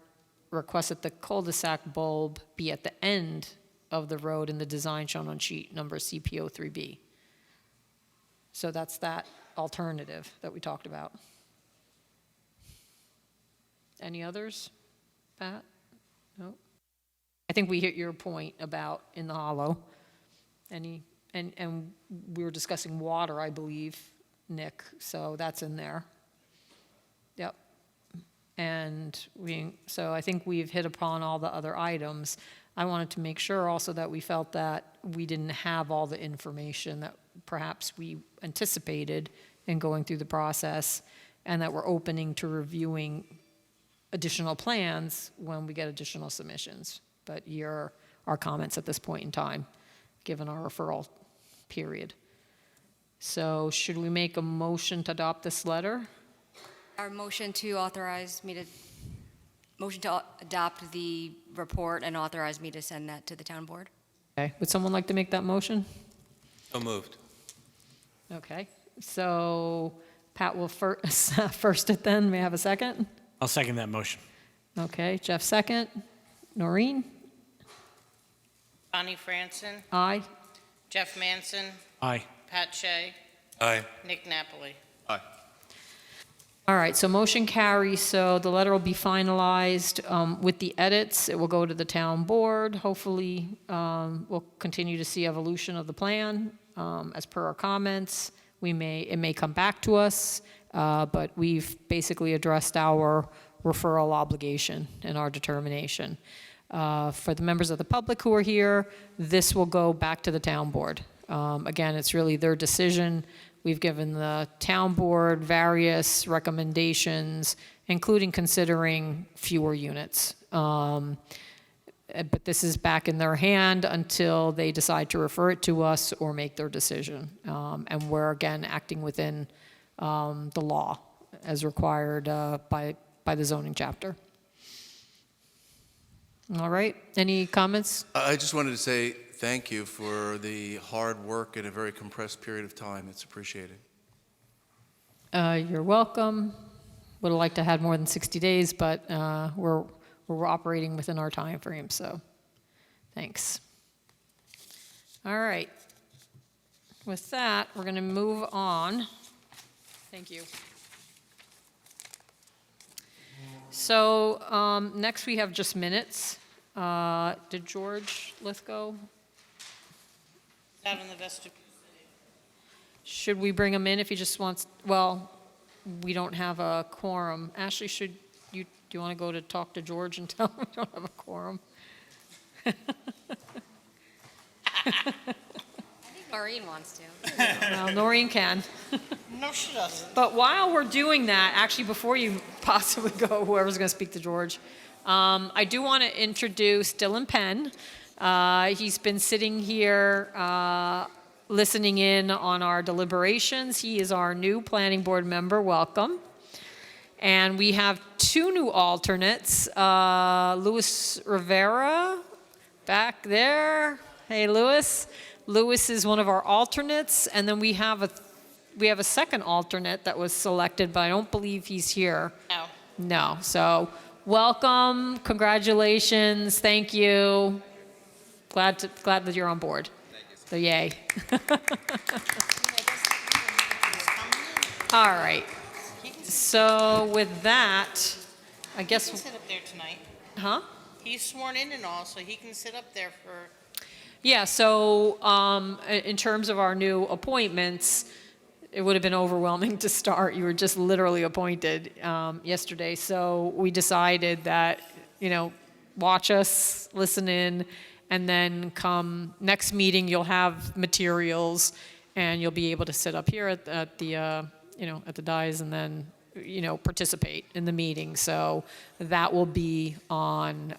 [SPEAKER 1] requested the cul-de-sac bulb be at the end of the road in the design shown on sheet number CPO 3B. So that's that alternative that we talked about. Any others, Pat? No? I think we hit your point about in the hollow. And we were discussing water, I believe, Nick, so that's in there. Yep. And so I think we've hit upon all the other items. I wanted to make sure also that we felt that we didn't have all the information that perhaps we anticipated in going through the process, and that we're opening to reviewing additional plans when we get additional submissions. But here are our comments at this point in time, given our referral period. So should we make a motion to adopt this letter?
[SPEAKER 6] our motion to adopt the report and authorize me to send that to the town board.
[SPEAKER 1] Okay, would someone like to make that motion?
[SPEAKER 9] So moved.
[SPEAKER 1] Okay, so Pat will first it then. May I have a second?
[SPEAKER 8] I'll second that motion.
[SPEAKER 1] Okay, Jeff second. Noreen?
[SPEAKER 2] Bonnie Franson,
[SPEAKER 1] Aye.
[SPEAKER 2] Jeff Manson,
[SPEAKER 8] Aye.
[SPEAKER 2] Pat Shea,
[SPEAKER 9] Aye.
[SPEAKER 2] Nick Napoli.
[SPEAKER 11] Aye.
[SPEAKER 1] All right, so motion carries, so the letter will be finalized with the edits. It will go to the town board. Hopefully, we'll continue to see evolution of the plan as per our comments. It may come back to us, but we've basically addressed our referral obligation and our determination. For the members of the public who are here, this will go back to the town board. Again, it's really their decision We've given the town board various recommendations, including considering fewer units. But this is back in their hand until they decide to refer it to us or make their decision. And we're, again, acting within the law as required by the zoning chapter. All right, any comments?
[SPEAKER 12] I just wanted to say thank you for the hard work in a very compressed period of time. It's appreciated.
[SPEAKER 1] You're welcome. Would have liked to have more than 60 days, but we're operating within our time frame, so thanks. All right. With that, we're going to move on. Thank you. So next we have just minutes. Did George Lithgow?
[SPEAKER 2] Out in the vestibule.
[SPEAKER 1] Should we bring him in if he just wants, well, we don't have a quorum. Ashley, do you want to go to talk to George and tell him we don't have a quorum?
[SPEAKER 6] I think Maureen wants to.
[SPEAKER 1] Well, Noreen can.
[SPEAKER 2] No, she doesn't.
[SPEAKER 1] But while we're doing that, actually, before you possibly go, whoever's going to speak to George, I do want to introduce Dylan Penn. He's been sitting here listening in on our deliberations. He is our new planning board member. Welcome. And we have two new alternates. Luis Rivera, back there. Hey, Luis. Luis is one of our alternates, and then we have a second alternate that was selected, but I don't believe he's here.
[SPEAKER 2] No.
[SPEAKER 1] No. So welcome, congratulations, thank you. Glad that you're on board. So yay. All right. So with that, I
[SPEAKER 2] He
[SPEAKER 1] guess,
[SPEAKER 2] can sit up there tonight.
[SPEAKER 1] huh?
[SPEAKER 2] He's sworn in and all, so he can sit up there for,
[SPEAKER 1] Yeah, so in terms of our new appointments, it would have been overwhelming to start. You were just literally appointed yesterday. So we decided that, watch us, listen in, and then come next meeting, you'll have materials, and you'll be able to sit up here at the dais and then, participate in the meeting. So that will be on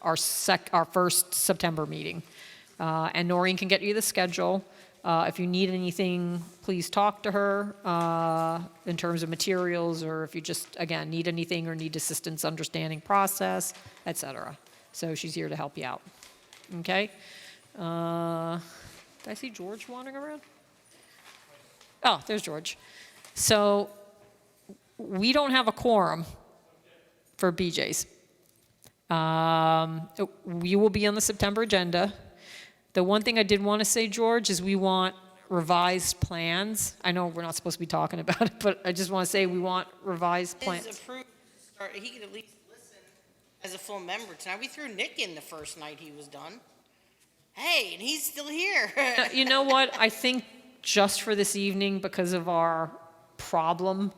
[SPEAKER 1] our first September meeting. And Noreen can get you the schedule. If you need anything, please talk to her in terms of materials, or if you just, again, need anything or need assistance understanding process, et cetera. So she's here to help you out. Okay? Did I see George wandering around? Oh, there's George. So we don't have a quorum for BJ's. We will be on the September agenda. The one thing I did want to say, George, is we want revised plans. I know we're not supposed to be talking about it, but I just want to say we want revised plans.
[SPEAKER 2] his approved, or he could at least listen as a full member tonight. We threw Nick in the first night he was done. Hey, and he's still here.
[SPEAKER 1] You know what? I think just for this evening, because of our problem,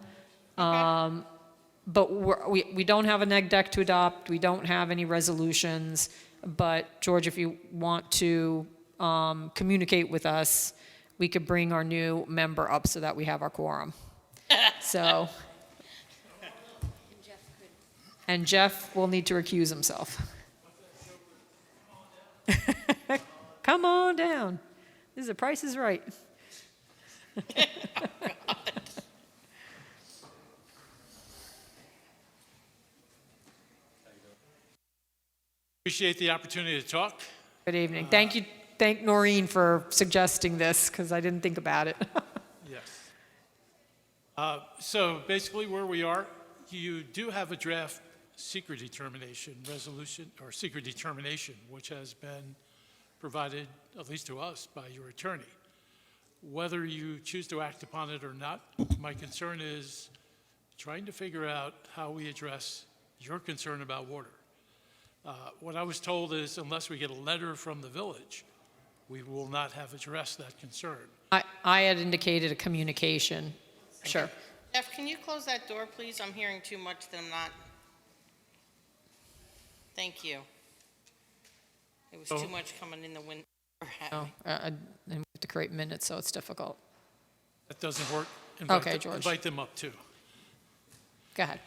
[SPEAKER 1] but we don't have a neg deck to adopt. We don't have any resolutions. But George, if you want to communicate with us, we could bring our new member up so that we have our quorum. So, and Jeff will need to recuse himself. Come on down. This is The Price is Right.
[SPEAKER 13] Appreciate the opportunity to talk.
[SPEAKER 1] Good evening. Thank Noreen for suggesting this, because I didn't think about it.
[SPEAKER 13] Yes. So basically where we are, you do have a draft secret determination resolution, or secret determination, which has been provided, at least to us, by your attorney. Whether you choose to act upon it or not, my concern is trying to figure out how we address your concern about water. What I was told is unless we get a letter from the village, we will not have addressed that concern.
[SPEAKER 1] I had indicated a communication. Sure.
[SPEAKER 2] Jeff, can you close that door, please? I'm hearing too much that I'm not. Thank you. It was too much coming in the window.
[SPEAKER 1] Oh, I have to create minutes, so it's difficult.
[SPEAKER 13] that doesn't work,
[SPEAKER 1] Okay, George.
[SPEAKER 13] invite them up too.
[SPEAKER 1] Go ahead.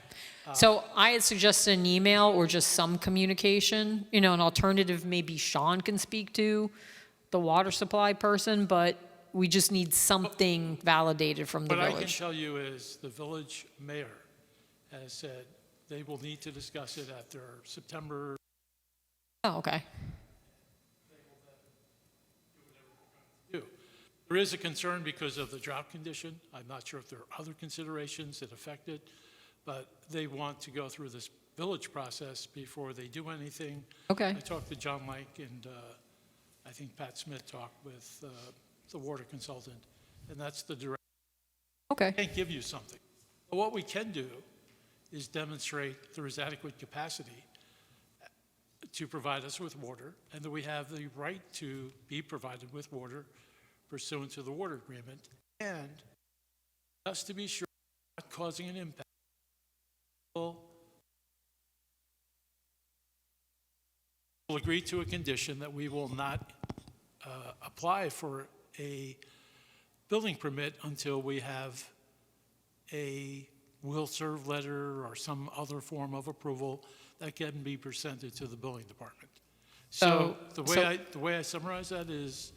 [SPEAKER 1] So I had suggested an email or just some communication, an alternative maybe Sean can speak to, the water supply person, but we just need something validated from the
[SPEAKER 13] What I can
[SPEAKER 1] village.
[SPEAKER 13] tell you is the village mayor has said they will need to discuss it at their September.
[SPEAKER 1] Oh, okay.
[SPEAKER 13] do. There is a concern because of the drought condition. I'm not sure if there are other considerations that affect it, but they want to go through this village process before they do anything.
[SPEAKER 1] Okay.
[SPEAKER 13] I talked to John Mike, and I think Pat Smith talked with the water consultant, and that's the direction.
[SPEAKER 1] Okay.
[SPEAKER 13] I can't give you something. But what we can do is demonstrate there is adequate capacity to provide us with water, and that we have the right to be provided with water pursuant to the water agreement, and just to be sure we're not causing an impact. We'll agree to a condition that we will not apply for a building permit until we have a will serve letter or some other form of approval that can be presented to the building department. So the way I summarize that is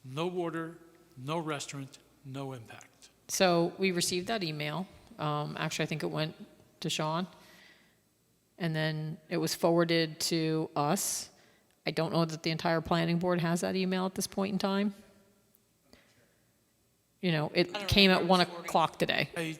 [SPEAKER 13] no water, no restaurant, no impact.
[SPEAKER 1] So we received that email. Actually, I think it went to Sean. And then it was forwarded to us. I don't know that the entire planning board has that email at this point in time. It came at 1 o'clock today.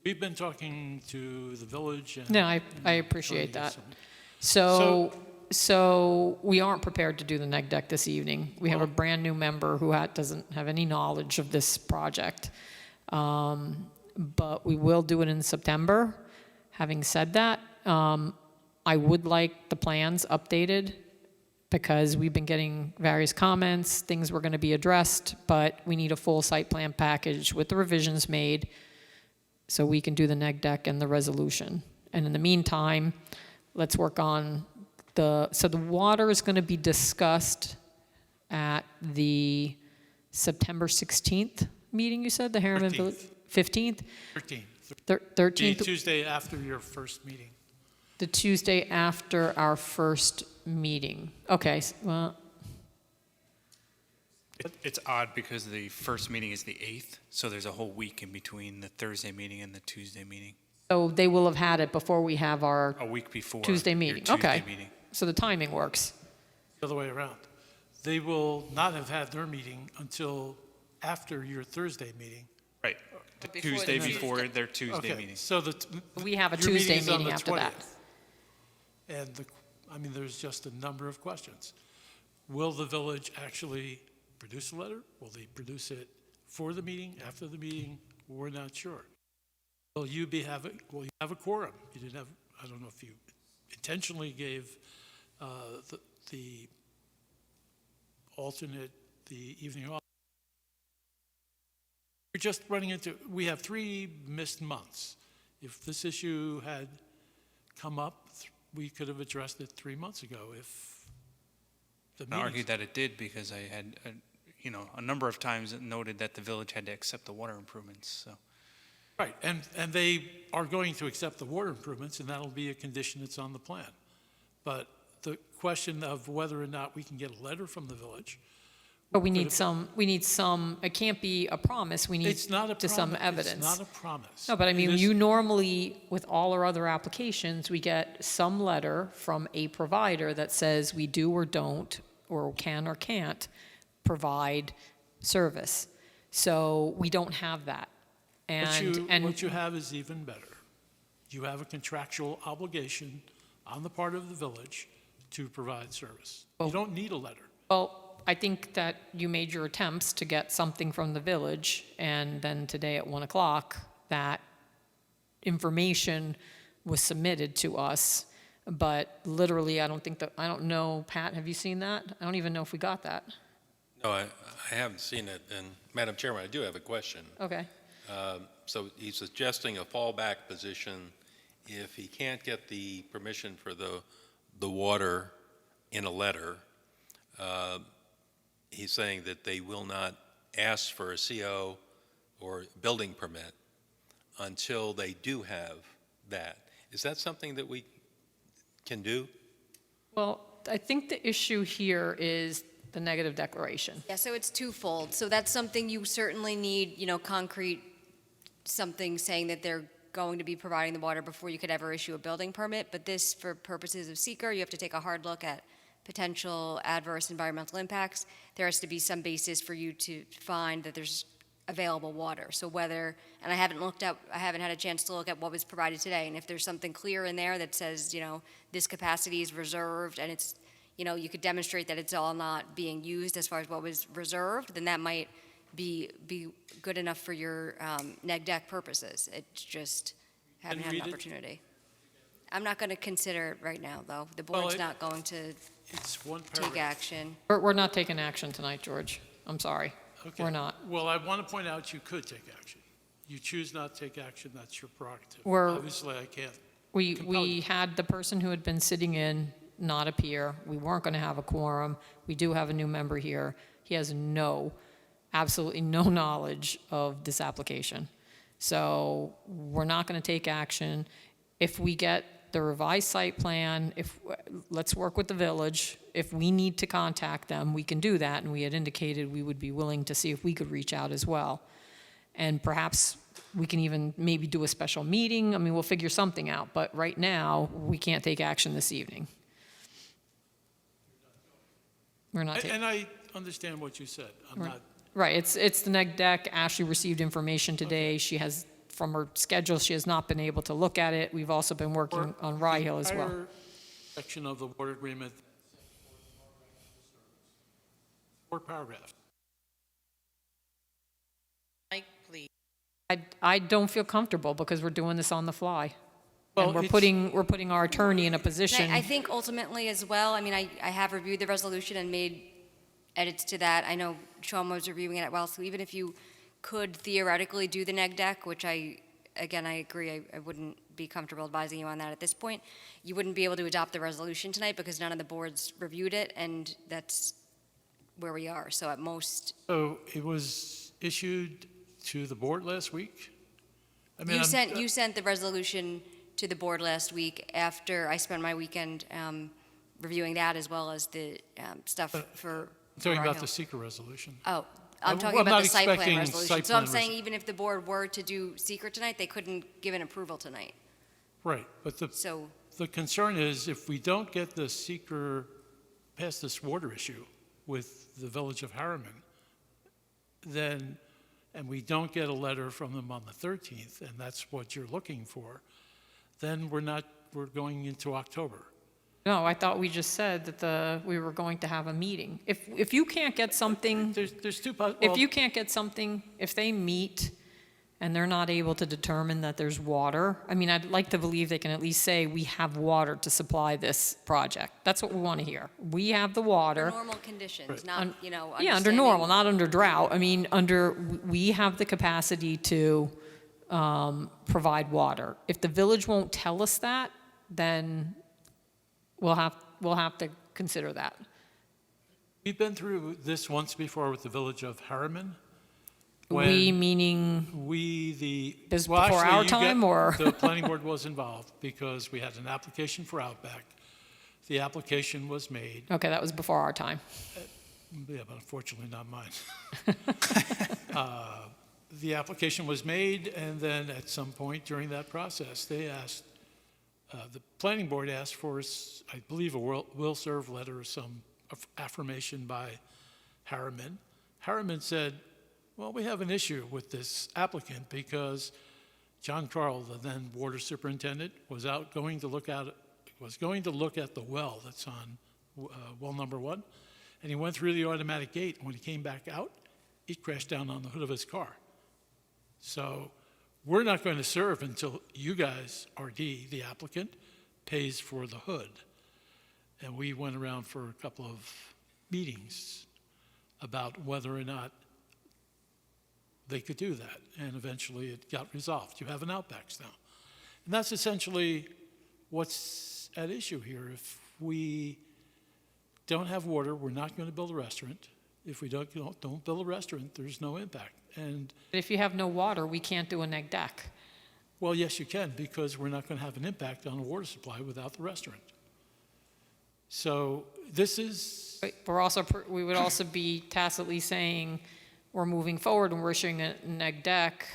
[SPEAKER 13] We've been talking to the village and.
[SPEAKER 1] No, I appreciate
[SPEAKER 13] trying to
[SPEAKER 1] that.
[SPEAKER 13] get
[SPEAKER 1] So we aren't prepared to do the neg deck this evening. We have a brand-new member who doesn't have any knowledge of this project. But we will do it in September. Having said that, I would like the plans updated because we've been getting various comments, things were going to be addressed, but we need a full site plan package with the revisions made so we can do the neg deck and the resolution. And in the meantime, let's work on the water is going to be discussed at the September 16th meeting, you said, the Harriman Village? 15th?
[SPEAKER 13] 13th.
[SPEAKER 1] 13th?
[SPEAKER 13] The Tuesday after your first meeting.
[SPEAKER 1] The Tuesday after our first meeting. Okay, well,
[SPEAKER 3] It's odd because the first meeting is the 8th, so there's a whole week in between the Thursday meeting and the Tuesday meeting.
[SPEAKER 1] so they will have had it before we have our
[SPEAKER 3] A week before.
[SPEAKER 1] Tuesday
[SPEAKER 3] your
[SPEAKER 1] meeting.
[SPEAKER 3] Tuesday
[SPEAKER 1] Okay,
[SPEAKER 3] meeting.
[SPEAKER 1] so the timing works.
[SPEAKER 13] The other way around. They will not have had their meeting until after your Thursday meeting.
[SPEAKER 3] Right. The
[SPEAKER 2] Before
[SPEAKER 3] Tuesday
[SPEAKER 2] the
[SPEAKER 3] before their Tuesday
[SPEAKER 13] Okay,
[SPEAKER 3] meeting.
[SPEAKER 13] so
[SPEAKER 1] We have a
[SPEAKER 13] your
[SPEAKER 1] Tuesday
[SPEAKER 13] meeting's on
[SPEAKER 1] meeting
[SPEAKER 13] the
[SPEAKER 1] after that.
[SPEAKER 13] 20th. And there's just a number of questions. Will the village actually produce a letter? Will they produce it for the meeting, after the meeting? We're not sure. Will you have a quorum? You didn't have, I don't know if you intentionally gave the alternate the evening off. We're just we have 3 missed months. If this issue had come up, we could have addressed it 3 months ago if the
[SPEAKER 3] I
[SPEAKER 13] meeting.
[SPEAKER 3] argued that it did because I had, a number of times it noted that the village had to accept the water improvements, so.
[SPEAKER 13] Right, and they are going to accept the water improvements, and that'll be a condition that's on the plan. But the question of whether or not we can get a letter from the village.
[SPEAKER 1] But we need some, it can't be a promise, we need
[SPEAKER 13] It's not a
[SPEAKER 1] to some
[SPEAKER 13] promise.
[SPEAKER 1] evidence.
[SPEAKER 13] It's not a promise.
[SPEAKER 1] No, but I
[SPEAKER 13] It
[SPEAKER 1] mean,
[SPEAKER 13] is-
[SPEAKER 1] you normally, with all our other applications, we get some letter from a provider that says we do or don't, or can or can't provide service. So we don't have that.
[SPEAKER 13] What you have is even better. You have a contractual obligation on the part of the village to provide service. You don't need a letter.
[SPEAKER 1] Well, I think that you made your attempts to get something from the village, and then today at 1 o'clock, that information was submitted to us. But literally, I don't know, Pat, have you seen that? I don't even know if we got that.
[SPEAKER 9] No, I haven't seen it. And Madam Chairman, I do have a question.
[SPEAKER 1] Okay.
[SPEAKER 9] So he's suggesting a fallback position if he can't get the permission for the water in a letter. He's saying that they will not ask for a CO or building permit until they do have that. Is that something that we can do?
[SPEAKER 1] Well, I think the issue here is the negative declaration.
[SPEAKER 6] Yeah, so it's twofold. So that's something you certainly need, concrete, something saying that they're going to be providing the water before you could ever issue a building permit. But this, for purposes of seeker, you have to take a hard look at potential adverse environmental impacts. There has to be some basis for you to find that there's available water. So whether, and I haven't had a chance to look at what was provided today, and if there's something clear in there that says, this capacity is reserved, and it's, you could demonstrate that it's all not being used as far as what was reserved, then that might be good enough for your neg deck purposes. It's just haven't had an
[SPEAKER 13] read it?
[SPEAKER 6] opportunity. I'm not going to consider it right now, though. The
[SPEAKER 13] Well,
[SPEAKER 6] board's not going to
[SPEAKER 13] It's one
[SPEAKER 6] take
[SPEAKER 13] paragraph.
[SPEAKER 6] action.
[SPEAKER 1] We're not taking action tonight, George. I'm sorry.
[SPEAKER 13] Okay.
[SPEAKER 1] We're not.
[SPEAKER 13] Well, I want to point out you could take action. You choose not to take action, that's your prerogative.
[SPEAKER 1] We're-
[SPEAKER 13] Obviously, I can't.
[SPEAKER 1] We
[SPEAKER 13] compel you.
[SPEAKER 1] had the person who had been sitting in not appear. We weren't going to have a quorum. We do have a new member here. He has absolutely no knowledge of this application. So we're not going to take action. If we get the revised site plan, let's work with the village. If we need to contact them, we can do that, and we had indicated we would be willing to see if we could reach out as well. And perhaps we can even maybe do a special meeting. I mean, we'll figure something out, but right now, we can't take action this evening. We're not taking.
[SPEAKER 13] And I understand what you said. I'm not,
[SPEAKER 1] Right, it's the neg deck. Ashley received information today. She has, from her schedule, she has not been able to look at it. We've also been working on Rye Hill as well.
[SPEAKER 13] entire section of the water agreement, 4 paragraphs.
[SPEAKER 2] Mike, please.
[SPEAKER 1] I don't feel comfortable because we're doing this on the fly.
[SPEAKER 13] Well,
[SPEAKER 1] And we're
[SPEAKER 13] it's-
[SPEAKER 1] putting our attorney in a
[SPEAKER 6] And
[SPEAKER 1] position.
[SPEAKER 6] I think ultimately as well, I mean, I have reviewed the resolution and made edits to that. I know Sean was reviewing it as well, so even if you could theoretically do the neg deck, which I agree, I wouldn't be comfortable advising you on that at this point, you wouldn't be able to adopt the resolution tonight because none of the boards reviewed it, and that's where we are. So at most,
[SPEAKER 13] So it was issued to the board last week? I mean,
[SPEAKER 6] you sent the resolution to the board last week after I spent my weekend reviewing that as well as the stuff for
[SPEAKER 13] I'm talking
[SPEAKER 6] Rye
[SPEAKER 13] about
[SPEAKER 6] Hill.
[SPEAKER 13] the seeker resolution.
[SPEAKER 6] Oh, I'm talking
[SPEAKER 13] I'm
[SPEAKER 6] about
[SPEAKER 13] not
[SPEAKER 6] the site plan
[SPEAKER 13] expecting
[SPEAKER 6] resolution.
[SPEAKER 13] site
[SPEAKER 6] So I'm
[SPEAKER 13] plan
[SPEAKER 6] saying even if the board were to do secret tonight, they couldn't give an approval tonight.
[SPEAKER 13] Right, but
[SPEAKER 6] So,
[SPEAKER 13] the concern is if we don't get the seeker past this water issue with the village of Harriman, then, and we don't get a letter from them on the 13th, and that's what you're looking for, then we're going into October.
[SPEAKER 1] No, I thought we just said that we were going to have a meeting. If you can't get something,
[SPEAKER 13] There's two,
[SPEAKER 1] if you can't get something, if they meet and they're not able to determine that there's water, I mean, I'd like to believe they can at least say, we have water to supply this project. That's what we want to hear. We have the water.
[SPEAKER 6] normal conditions,
[SPEAKER 13] Right.
[SPEAKER 6] not,
[SPEAKER 1] Yeah, under
[SPEAKER 6] understanding-
[SPEAKER 1] normal, not under drought. I mean, we have the capacity to provide water. If the village won't tell us that, then we'll have to consider that.
[SPEAKER 13] We've been through this once before with the village of Harriman.
[SPEAKER 1] We,
[SPEAKER 13] when
[SPEAKER 1] meaning, This
[SPEAKER 13] well,
[SPEAKER 1] before
[SPEAKER 13] actually,
[SPEAKER 1] our
[SPEAKER 13] you
[SPEAKER 1] time, or?
[SPEAKER 13] The planning board was involved because we had an application for Outback. The application was made,
[SPEAKER 1] okay, that was before our time.
[SPEAKER 13] yeah, but unfortunately not mine. The application was made, and then at some point during that process, they asked, the planning board asked for, I believe, a will serve letter or some affirmation by Harriman. Harriman said, well, we have an issue with this applicant because John Carl, the then water superintendent, was going to look at the well that's on well number 1, and he went through the automatic gate. And when he came back out, he crashed down on the hood of his car. So we're not going to serve until you guys, RD, the applicant, pays for the hood. And we went around for a couple of meetings about whether or not they could do that. And eventually it got resolved. You have an Outbacks now. And that's essentially what's at issue here. If we don't have water, we're not going to build a restaurant. If we don't build a restaurant, there's no impact. And,
[SPEAKER 1] But if you have no water, we can't do a neg deck.
[SPEAKER 13] well, yes, you can, because we're not going to have an impact on the water supply without the restaurant. So this is,
[SPEAKER 1] But we're also, we would also be tacitly saying, we're moving forward and we're issuing a neg deck,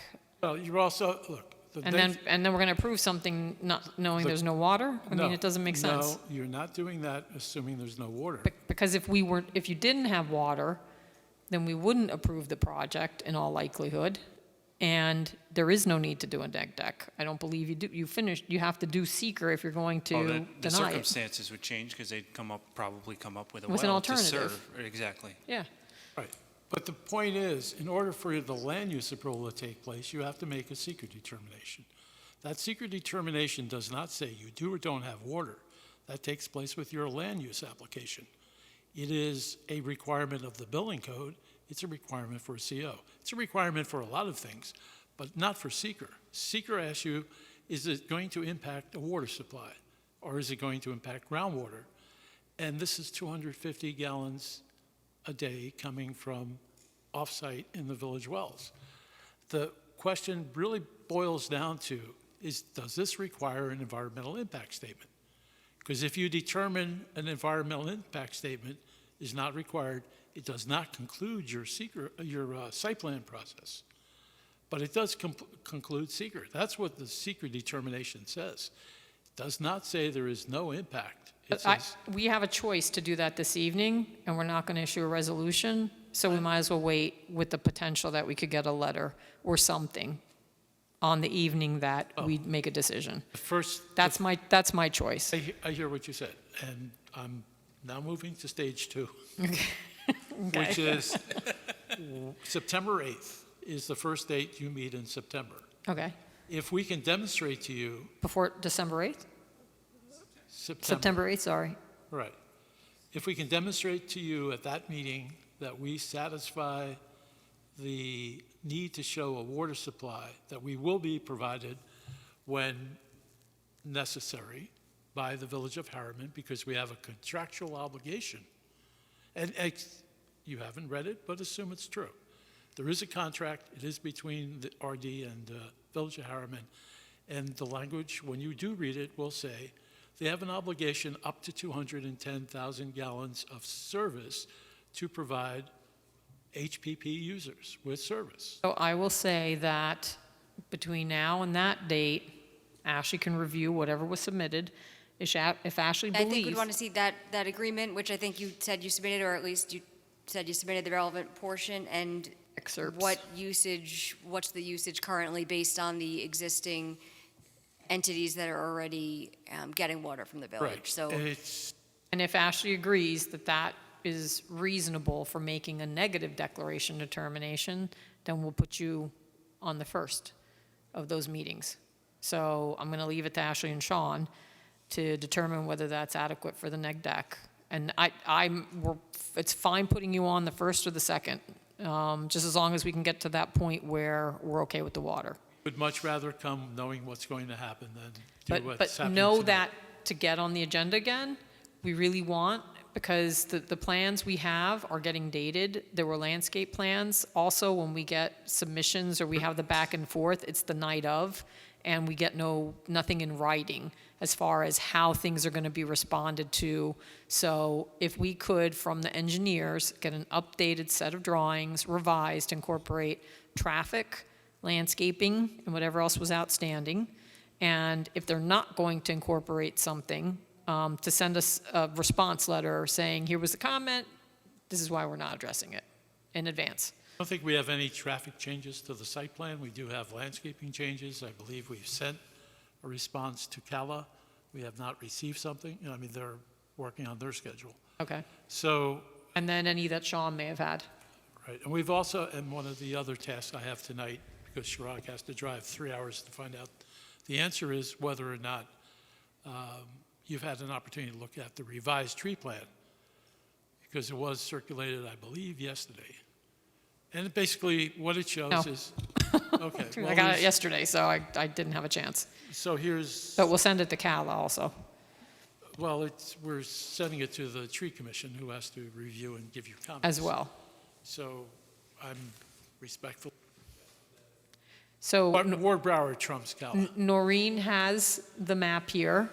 [SPEAKER 13] well, you're also, look. the
[SPEAKER 1] and
[SPEAKER 13] neg-
[SPEAKER 1] then we're going to approve something not knowing
[SPEAKER 13] The-
[SPEAKER 1] there's no water? I mean,
[SPEAKER 13] No,
[SPEAKER 1] it doesn't make sense.
[SPEAKER 13] No, you're not doing that assuming there's no water.
[SPEAKER 1] Because if we weren't, if you didn't have water, then we wouldn't approve the project in all likelihood, and there is no need to do a neg deck. I don't believe you have to do seeker if you're going to
[SPEAKER 3] The
[SPEAKER 1] deny it.
[SPEAKER 3] circumstances would change because they'd probably come up with a
[SPEAKER 1] With an
[SPEAKER 3] well to
[SPEAKER 1] alternative.
[SPEAKER 3] serve. Exactly.
[SPEAKER 1] Yeah,
[SPEAKER 13] Right. But the point is, in order for the land use approval to take place, you have to make a secret determination. That secret determination does not say you do or don't have water. That takes place with your land use application. It is a requirement of the building code. It's a requirement for a CO. It's a requirement for a lot of things, but not for seeker. Seeker asks you, is it going to impact a water supply, or is it going to impact groundwater? And this is 250 gallons a day coming from off-site in the village wells. The question really boils down to is, does this require an environmental impact statement? Because if you determine an environmental impact statement is not required, it does not conclude your site plan process. But it does conclude seeker. That's what the seeker determination says. It does not say there is no impact. It says,
[SPEAKER 1] we have a choice to do that this evening, and we're not going to issue a resolution, so we might as well wait with the potential that we could get a letter or something on the evening that we make a decision.
[SPEAKER 13] first,
[SPEAKER 1] That's my choice.
[SPEAKER 13] I hear what you said, and I'm now moving to stage 2.
[SPEAKER 1] Okay.
[SPEAKER 13] Which is September 8th is the first date you meet in September.
[SPEAKER 1] Okay,
[SPEAKER 13] If we can demonstrate to you,
[SPEAKER 1] before December 8th? September 8th, sorry.
[SPEAKER 13] Right. If we can demonstrate to you at that meeting that we satisfy the need to show a water supply that we will be provided when necessary by the Village of Harriman, because we have a contractual obligation. And you haven't read it, but assume it's true. There is a contract. It is between the RD and Village of Harriman. And the language, when you do read it, will say they have an obligation up to 210,000 gallons of service to provide HPP users with service.
[SPEAKER 1] So I will say that between now and that date, Ashley can review whatever was submitted. If Ashley
[SPEAKER 6] I think we'd
[SPEAKER 1] believes,
[SPEAKER 6] want to see that agreement, which I think you said you submitted, or at least you said you submitted the relevant portion, and
[SPEAKER 1] excerpts.
[SPEAKER 6] what's the usage currently based on the existing entities that are already getting water from the village.
[SPEAKER 13] Right.
[SPEAKER 6] So
[SPEAKER 1] And if Ashley agrees that that is reasonable for making a negative declaration determination, then we'll put you on the first of those meetings. So I'm going to leave it to Ashley and Sean to determine whether that's adequate for the neg deck. And it's fine putting you on the first or the second, just as long as we can get to that point where we're okay with the water.
[SPEAKER 13] would much rather come knowing what's going to happen than do what's
[SPEAKER 1] But
[SPEAKER 13] happening
[SPEAKER 1] know
[SPEAKER 13] tonight.
[SPEAKER 1] that to get on the agenda again, we really want, because the plans we have are getting dated. There were landscape plans. Also, when we get submissions or we have the back and forth, it's the night of, and we get nothing in writing as far as how things are going to be responded to. So if we could, from the engineers, get an updated set of drawings, revised, incorporate traffic, landscaping, and whatever else was outstanding. And if they're not going to incorporate something, to send us a response letter saying, here was the comment, this is why we're not addressing it in advance.
[SPEAKER 13] I don't think we have any traffic changes to the site plan. We do have landscaping changes. I believe we've sent a response to CALA. We have not received something. I mean, they're working on their schedule.
[SPEAKER 1] Okay.
[SPEAKER 13] So,
[SPEAKER 1] And then any that Sean may have had.
[SPEAKER 13] right, and we've also, and one of the other tasks I have tonight, because Chirag has to drive 3 hours to find out, the answer is whether or not you've had an opportunity to look at the revised tree plan, because it was circulated, I believe, yesterday. And basically, what it shows
[SPEAKER 1] No.
[SPEAKER 13] is, okay.
[SPEAKER 1] I
[SPEAKER 13] well,
[SPEAKER 1] got it
[SPEAKER 13] here's-
[SPEAKER 1] yesterday, so I didn't have a chance.
[SPEAKER 13] So here's,
[SPEAKER 1] But we'll send it to Cal also.
[SPEAKER 13] well, we're sending it to the tree commission, who has to review and give you comments.
[SPEAKER 1] As well.
[SPEAKER 13] So I'm respectful
[SPEAKER 1] So
[SPEAKER 13] But Ward Broward trumps Cala.
[SPEAKER 1] Noreen has the map here.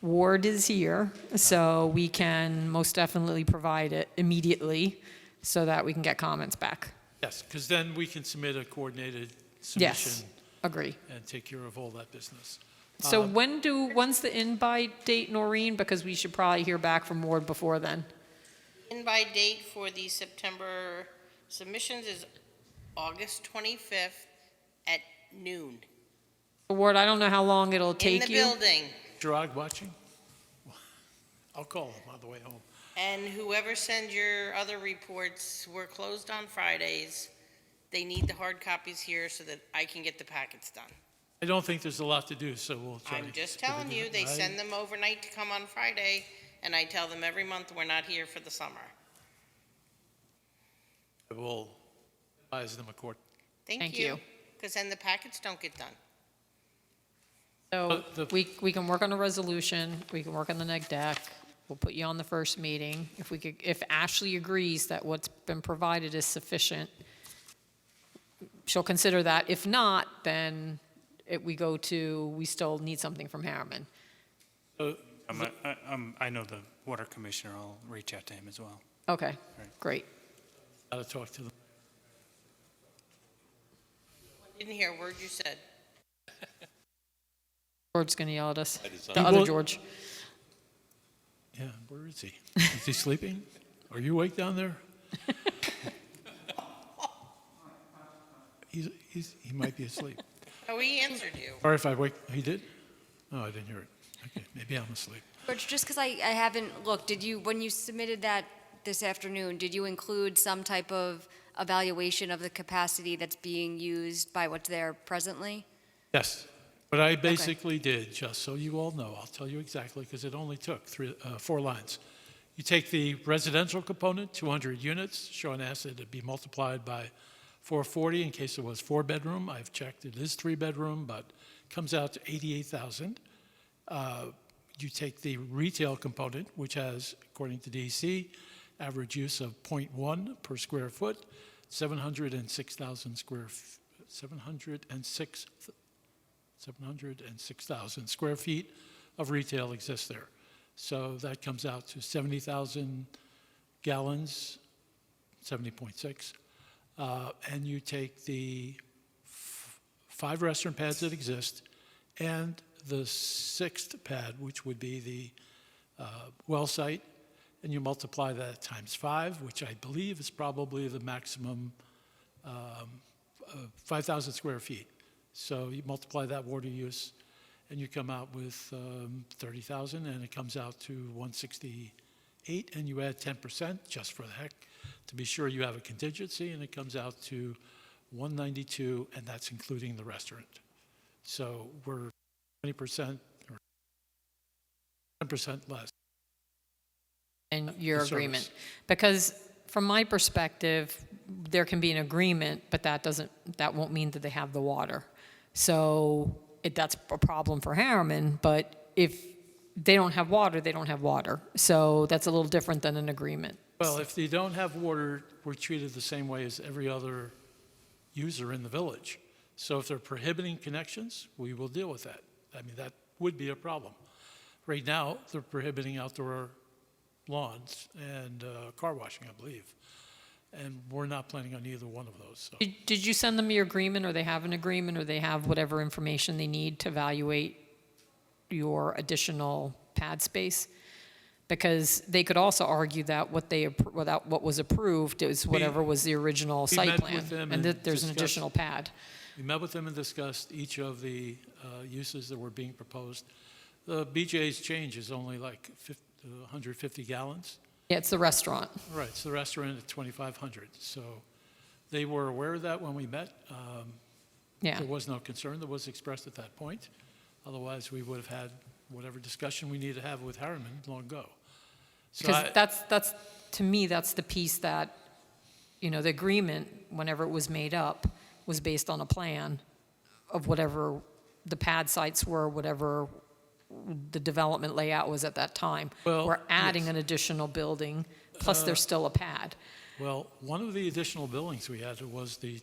[SPEAKER 1] Ward is here, so we can most definitely provide it immediately so that we can get comments back.
[SPEAKER 13] Yes, because then we can submit a coordinated
[SPEAKER 1] Yes,
[SPEAKER 13] submission
[SPEAKER 1] agree.
[SPEAKER 13] and take care of all that business.
[SPEAKER 1] So when's the invite date, Noreen? Because we should probably hear back from Ward before then.
[SPEAKER 2] Invite date for the September submissions is August 25th at noon.
[SPEAKER 1] Ward, I don't know how long it'll
[SPEAKER 2] In
[SPEAKER 1] take
[SPEAKER 2] the
[SPEAKER 1] you.
[SPEAKER 2] building.
[SPEAKER 13] Gerard watching? I'll call him on the way home.
[SPEAKER 2] And whoever sends your other reports, we're closed on Fridays. They need the hard copies here so that I can get the packets done.
[SPEAKER 13] I don't think there's a lot to do, so we'll try.
[SPEAKER 2] I'm
[SPEAKER 13] to
[SPEAKER 2] just
[SPEAKER 13] get it
[SPEAKER 2] telling you,
[SPEAKER 13] done.
[SPEAKER 2] they send them overnight to come on Friday, and I tell them every month we're not here for the summer.
[SPEAKER 13] I will advise them accordingly.
[SPEAKER 1] Thank
[SPEAKER 2] Thank
[SPEAKER 1] you.
[SPEAKER 2] you. Because then the packets don't get done.
[SPEAKER 1] So
[SPEAKER 13] The-
[SPEAKER 1] we can work on a resolution, we can work on the neg deck, we'll put you on the first meeting. If Ashley agrees that what's been provided is sufficient, she'll consider that. If not, then we still need something from Harriman.
[SPEAKER 3] I know the water commissioner. I'll reach out to him as well.
[SPEAKER 1] Okay, great.
[SPEAKER 13] Got to talk to them.
[SPEAKER 2] Didn't hear a word you said.
[SPEAKER 1] George's going to yell at us.
[SPEAKER 9] design-
[SPEAKER 1] The
[SPEAKER 13] He
[SPEAKER 1] other
[SPEAKER 13] will-
[SPEAKER 1] George.
[SPEAKER 13] Yeah, where is he? Is he sleeping? Are you awake down there? He might be asleep.
[SPEAKER 2] Oh, he answered you.
[SPEAKER 13] Or if I wake, he did? Oh, I didn't hear it. Okay, maybe I'm asleep.
[SPEAKER 6] George, just because I haven't looked, when you submitted that this afternoon, did you include some type of evaluation of the capacity that's being used by what's there presently?
[SPEAKER 13] Yes, what I basically did, just so you all know, I'll tell you exactly, because it only took 4 lines. You take the residential component, 200 units, showing asset to be multiplied by 440 in case it was 4-bedroom. I've checked, it is 3-bedroom, but comes out to 88,000. You take the retail component, which has, according to DEC, average use of 0.1 per square foot, 706,000 square feet of retail exists there. So that comes out to 70,000 gallons, 70.6. And you take the 5 restaurant pads that exist and the 6th pad, which would be the well site, and you multiply that times 5, which I believe is probably the maximum 5,000 square feet. So you multiply that water use, and you come out with 30,000, and it comes out to 168, and you add 10% just for the heck to be sure you have a contingency, and it comes out to 192, and that's including the restaurant. So we're 20% or 10% less.
[SPEAKER 1] And your
[SPEAKER 13] The service.
[SPEAKER 1] agreement. Because from my perspective, there can be an agreement, but that won't mean that they have the water. So that's a problem for Harriman, but if they don't have water, they don't have water. So that's a little different than an agreement.
[SPEAKER 13] Well, if they don't have water, we're treated the same way as every other user in the village. So if they're prohibiting connections, we will deal with that. I mean, that would be a problem. Right now, they're prohibiting outdoor lawns and car washing, I believe. And we're not planning on either one of those. So.
[SPEAKER 1] Did you send them your agreement, or they have an agreement, or they have whatever information they need to evaluate your additional pad space? Because they could also argue that what was approved is whatever was the original
[SPEAKER 13] we
[SPEAKER 1] site
[SPEAKER 13] met
[SPEAKER 1] plan,
[SPEAKER 13] with them
[SPEAKER 1] and
[SPEAKER 13] and
[SPEAKER 1] that there's an
[SPEAKER 13] discussed-
[SPEAKER 1] additional pad.
[SPEAKER 13] We met with them and discussed each of the uses that were being proposed. The BJ's change is only like 150 gallons.
[SPEAKER 1] Yeah, it's the restaurant.
[SPEAKER 13] Right, it's the restaurant at 2,500. So they were aware of that when we met.
[SPEAKER 1] Yeah.
[SPEAKER 13] There was no concern that was expressed at that point. Otherwise, we would have had whatever discussion we needed to have with Harriman long ago. So
[SPEAKER 1] Because that's, to me, that's the piece that, the agreement, whenever it was made up, was based on a plan of whatever the pad sites were, whatever the development layout was at that time.
[SPEAKER 13] Well,
[SPEAKER 1] We're adding
[SPEAKER 13] yes.
[SPEAKER 1] an additional building, plus there's still a pad.
[SPEAKER 13] Well, one of the additional buildings we had was the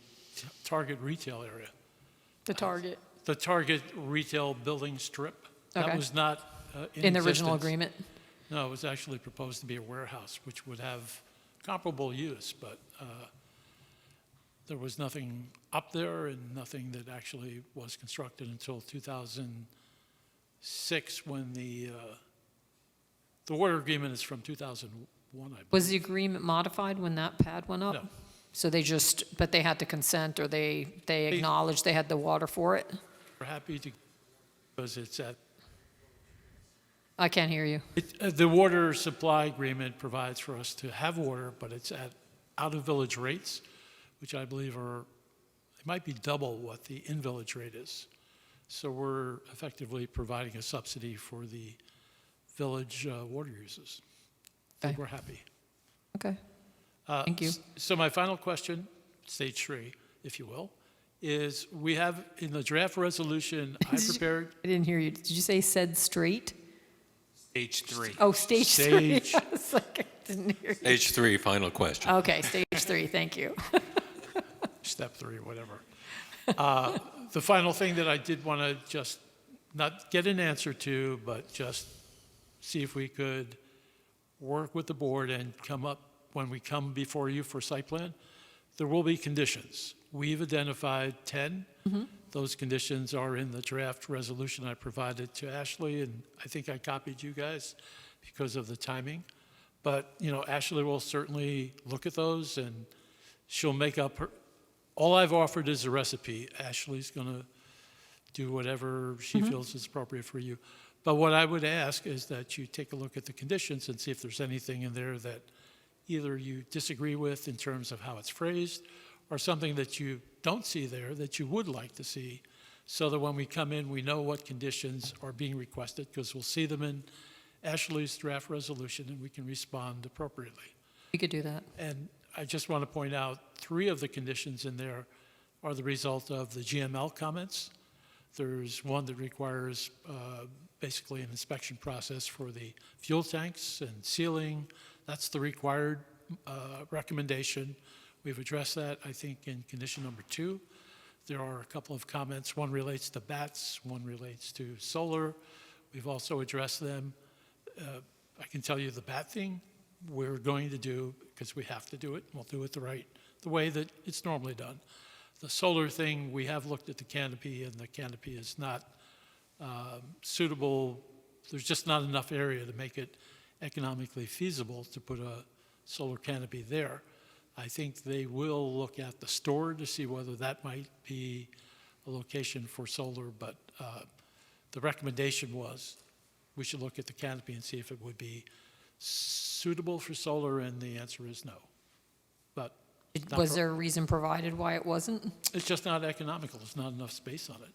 [SPEAKER 13] Target retail area.
[SPEAKER 1] The Target,
[SPEAKER 13] The Target retail building strip. That
[SPEAKER 1] Okay.
[SPEAKER 13] was not
[SPEAKER 1] in the original
[SPEAKER 13] existence.
[SPEAKER 1] agreement?
[SPEAKER 13] No, it was actually proposed to be a warehouse, which would have comparable use, but there was nothing up there and nothing that actually was constructed until 2006, when the water agreement is from 2001, I believe.
[SPEAKER 1] Was the agreement modified when that pad went up?
[SPEAKER 13] No.
[SPEAKER 1] So they just, but they had to consent, or they acknowledged they had the water for it?
[SPEAKER 13] We're happy to, because it's at,
[SPEAKER 1] I can't hear you.
[SPEAKER 13] the water supply agreement provides for us to have water, but it's at out-of-village rates, which I believe it might be double what the in-village rate is. So we're effectively providing a subsidy for the village water users. So
[SPEAKER 1] Okay.
[SPEAKER 13] we're happy.
[SPEAKER 1] Okay. Thank you.
[SPEAKER 13] So my final question, stage 3, if you will, is we have in the draft resolution I prepared,
[SPEAKER 1] I didn't hear you. Did you say said straight?
[SPEAKER 3] Stage 3.
[SPEAKER 1] Oh, stage 3.
[SPEAKER 13] Stage-
[SPEAKER 1] I was like, I didn't hear you.
[SPEAKER 9] Stage 3, final question.
[SPEAKER 1] Okay, stage 3, thank you.
[SPEAKER 13] step 3, whatever. The final thing that I did want to just not get an answer to, but just see if we could work with the board and come up, when we come before you for site plan, there will be conditions. We've identified 10. Those conditions are in the draft resolution I provided to Ashley, and I think I copied you guys because of the timing. But, Ashley will certainly look at those, and she'll make up her, all I've offered is a recipe. Ashley's going to do whatever she feels is appropriate for you. But what I would ask is that you take a look at the conditions and see if there's anything in there that either you disagree with in terms of how it's phrased, or something that you don't see there that you would like to see, so that when we come in, we know what conditions are being requested, because we'll see them in Ashley's draft resolution, and we can respond appropriately.
[SPEAKER 1] We could do that.
[SPEAKER 13] And I just want to point out 3 of the conditions in there are the result of the GML comments. There's one that requires basically an inspection process for the fuel tanks and sealing. That's the required recommendation. We've addressed that, I think, in condition number 2. There are a couple of comments. One relates to bats, one relates to solar. We've also addressed them. I can tell you the bat thing we're going to do, because we have to do it. We'll do it the way that it's normally done. The solar thing, we have looked at the canopy, and the canopy is not suitable. There's just not enough area to make it economically feasible to put a solar canopy there. I think they will look at the store to see whether that might be a location for solar, but the recommendation was we should look at the canopy and see if it would be suitable for solar, and the answer is no. But it's not
[SPEAKER 1] Was there a reason provided why it wasn't?
[SPEAKER 13] it's just not economical. There's not enough space on it.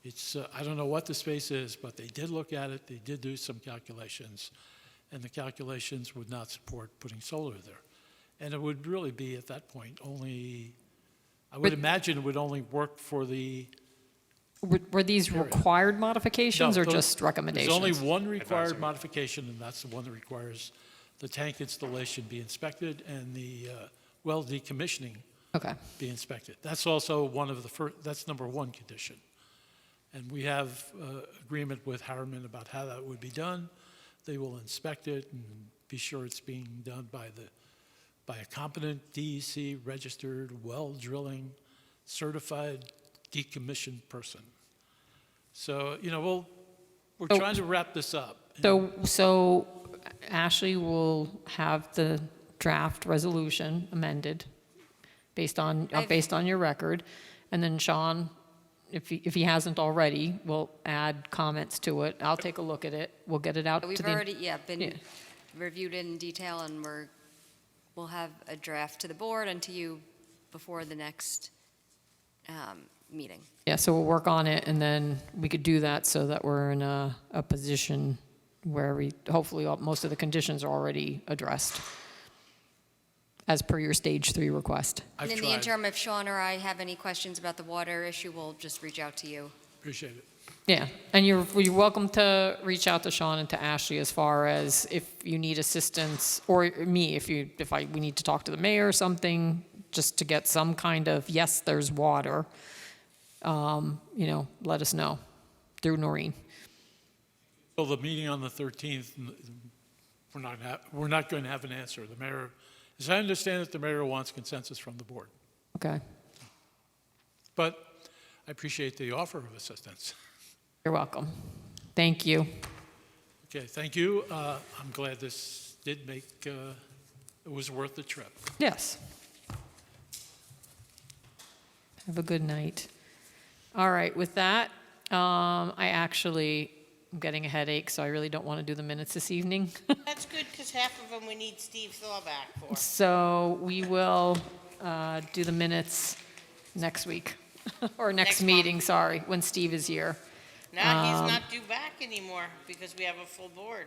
[SPEAKER 13] It's, I don't know what the space is, but they did look at it. They did do some calculations, and the calculations would not support putting solar there. And it would really be, at that point, only, I would imagine it would only work for the,
[SPEAKER 1] Were these required modifications
[SPEAKER 13] No,
[SPEAKER 1] or
[SPEAKER 13] those-
[SPEAKER 1] just recommendations?
[SPEAKER 13] there's only one required
[SPEAKER 3] Advisory.
[SPEAKER 13] modification, and that's the one that requires the tank installation be inspected and the well decommissioning
[SPEAKER 1] Okay.
[SPEAKER 13] be inspected. That's also one of the first, that's number 1 condition. And we have agreement with Harriman about how that would be done. They will inspect it and be sure it's being done by a competent DEC registered, well drilling, certified decommissioned person. So, we're
[SPEAKER 1] So-
[SPEAKER 13] trying to wrap this up.
[SPEAKER 1] So Ashley will have the draft resolution amended based on your record. And then Sean, if he hasn't already, will add comments to it. I'll take a look at it. We'll get it out to
[SPEAKER 6] We've
[SPEAKER 1] the.
[SPEAKER 6] already,
[SPEAKER 1] Yeah.
[SPEAKER 6] been reviewed in detail, and we'll have a draft to the board and to you before the next meeting.
[SPEAKER 1] Yeah, so we'll work on it, and then we could do that so that we're in a position where hopefully most of the conditions are already addressed as per your stage 3 request.
[SPEAKER 13] I've
[SPEAKER 6] And in the
[SPEAKER 13] tried.
[SPEAKER 6] interim, if Sean or I have any questions about the water issue, we'll just reach out to you.
[SPEAKER 13] Appreciate it.
[SPEAKER 1] Yeah, and you're welcome to reach out to Sean and to Ashley as far as if you need assistance, or me, we need to talk to the mayor or something, just to get some kind of, yes, there's water, let us know through Noreen.
[SPEAKER 13] So the meeting on the 13th, we're not going to have an answer. The mayor, as I understand it, the mayor wants consensus from the board.
[SPEAKER 1] Okay,
[SPEAKER 13] But I appreciate the offer of assistance.
[SPEAKER 1] you're welcome. Thank you.
[SPEAKER 13] Okay, thank you. I'm glad this did make, it was worth the trip.
[SPEAKER 1] Yes. Have a good night. All right, with that, I'm getting a headache, so I really don't want to do the minutes this evening.
[SPEAKER 2] That's good, because half of them we need Steve Thorback for.
[SPEAKER 1] So we will do the minutes next week, or next
[SPEAKER 2] Next
[SPEAKER 1] meeting,
[SPEAKER 2] month.
[SPEAKER 1] sorry, when Steve is here.
[SPEAKER 2] No, he's not due back anymore, because we have a full board.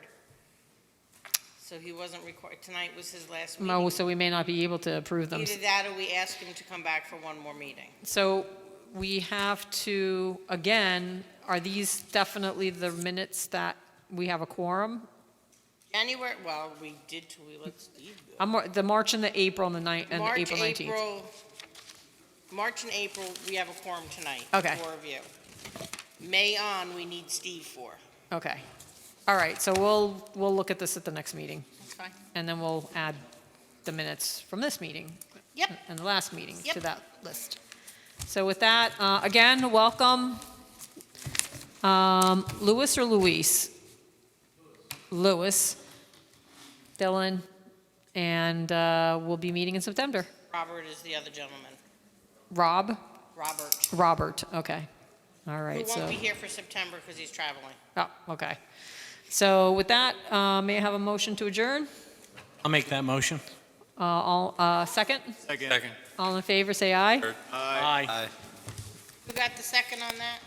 [SPEAKER 2] So he wasn't required, tonight was his last meeting.
[SPEAKER 1] No, so we may not be able to approve them.
[SPEAKER 2] Either that, or we ask him to come back for one more meeting.
[SPEAKER 1] So we have to, again, are these definitely the minutes that we have a quorum?
[SPEAKER 2] January, well, we let Steve do it.
[SPEAKER 1] The March and the April and and
[SPEAKER 2] March,
[SPEAKER 1] April 19th.
[SPEAKER 2] March and April, we have a quorum tonight.
[SPEAKER 1] Okay.
[SPEAKER 2] For review. May on, we need Steve for.
[SPEAKER 1] Okay. All right, so we'll look at this at the next meeting,
[SPEAKER 2] That's fine.
[SPEAKER 1] and then we'll add the minutes from this meeting.
[SPEAKER 2] Yep.
[SPEAKER 1] And the last meeting to
[SPEAKER 2] Yep.
[SPEAKER 1] that list. So with that, again, welcome. Louis or Luis? Louis. Dylan, and we'll be meeting in September.
[SPEAKER 2] Robert is the other gentleman.
[SPEAKER 1] Rob?
[SPEAKER 2] Robert.
[SPEAKER 1] Robert, okay. All
[SPEAKER 2] Who
[SPEAKER 1] right, so.
[SPEAKER 2] won't be here for September because he's traveling.
[SPEAKER 1] Oh, okay. So with that, may I have a motion to adjourn?
[SPEAKER 8] I'll make that motion.
[SPEAKER 1] Second?
[SPEAKER 11] Second.
[SPEAKER 1] All in favor, say aye.
[SPEAKER 8] Aye.
[SPEAKER 11] Aye.
[SPEAKER 2] Who got the second on that?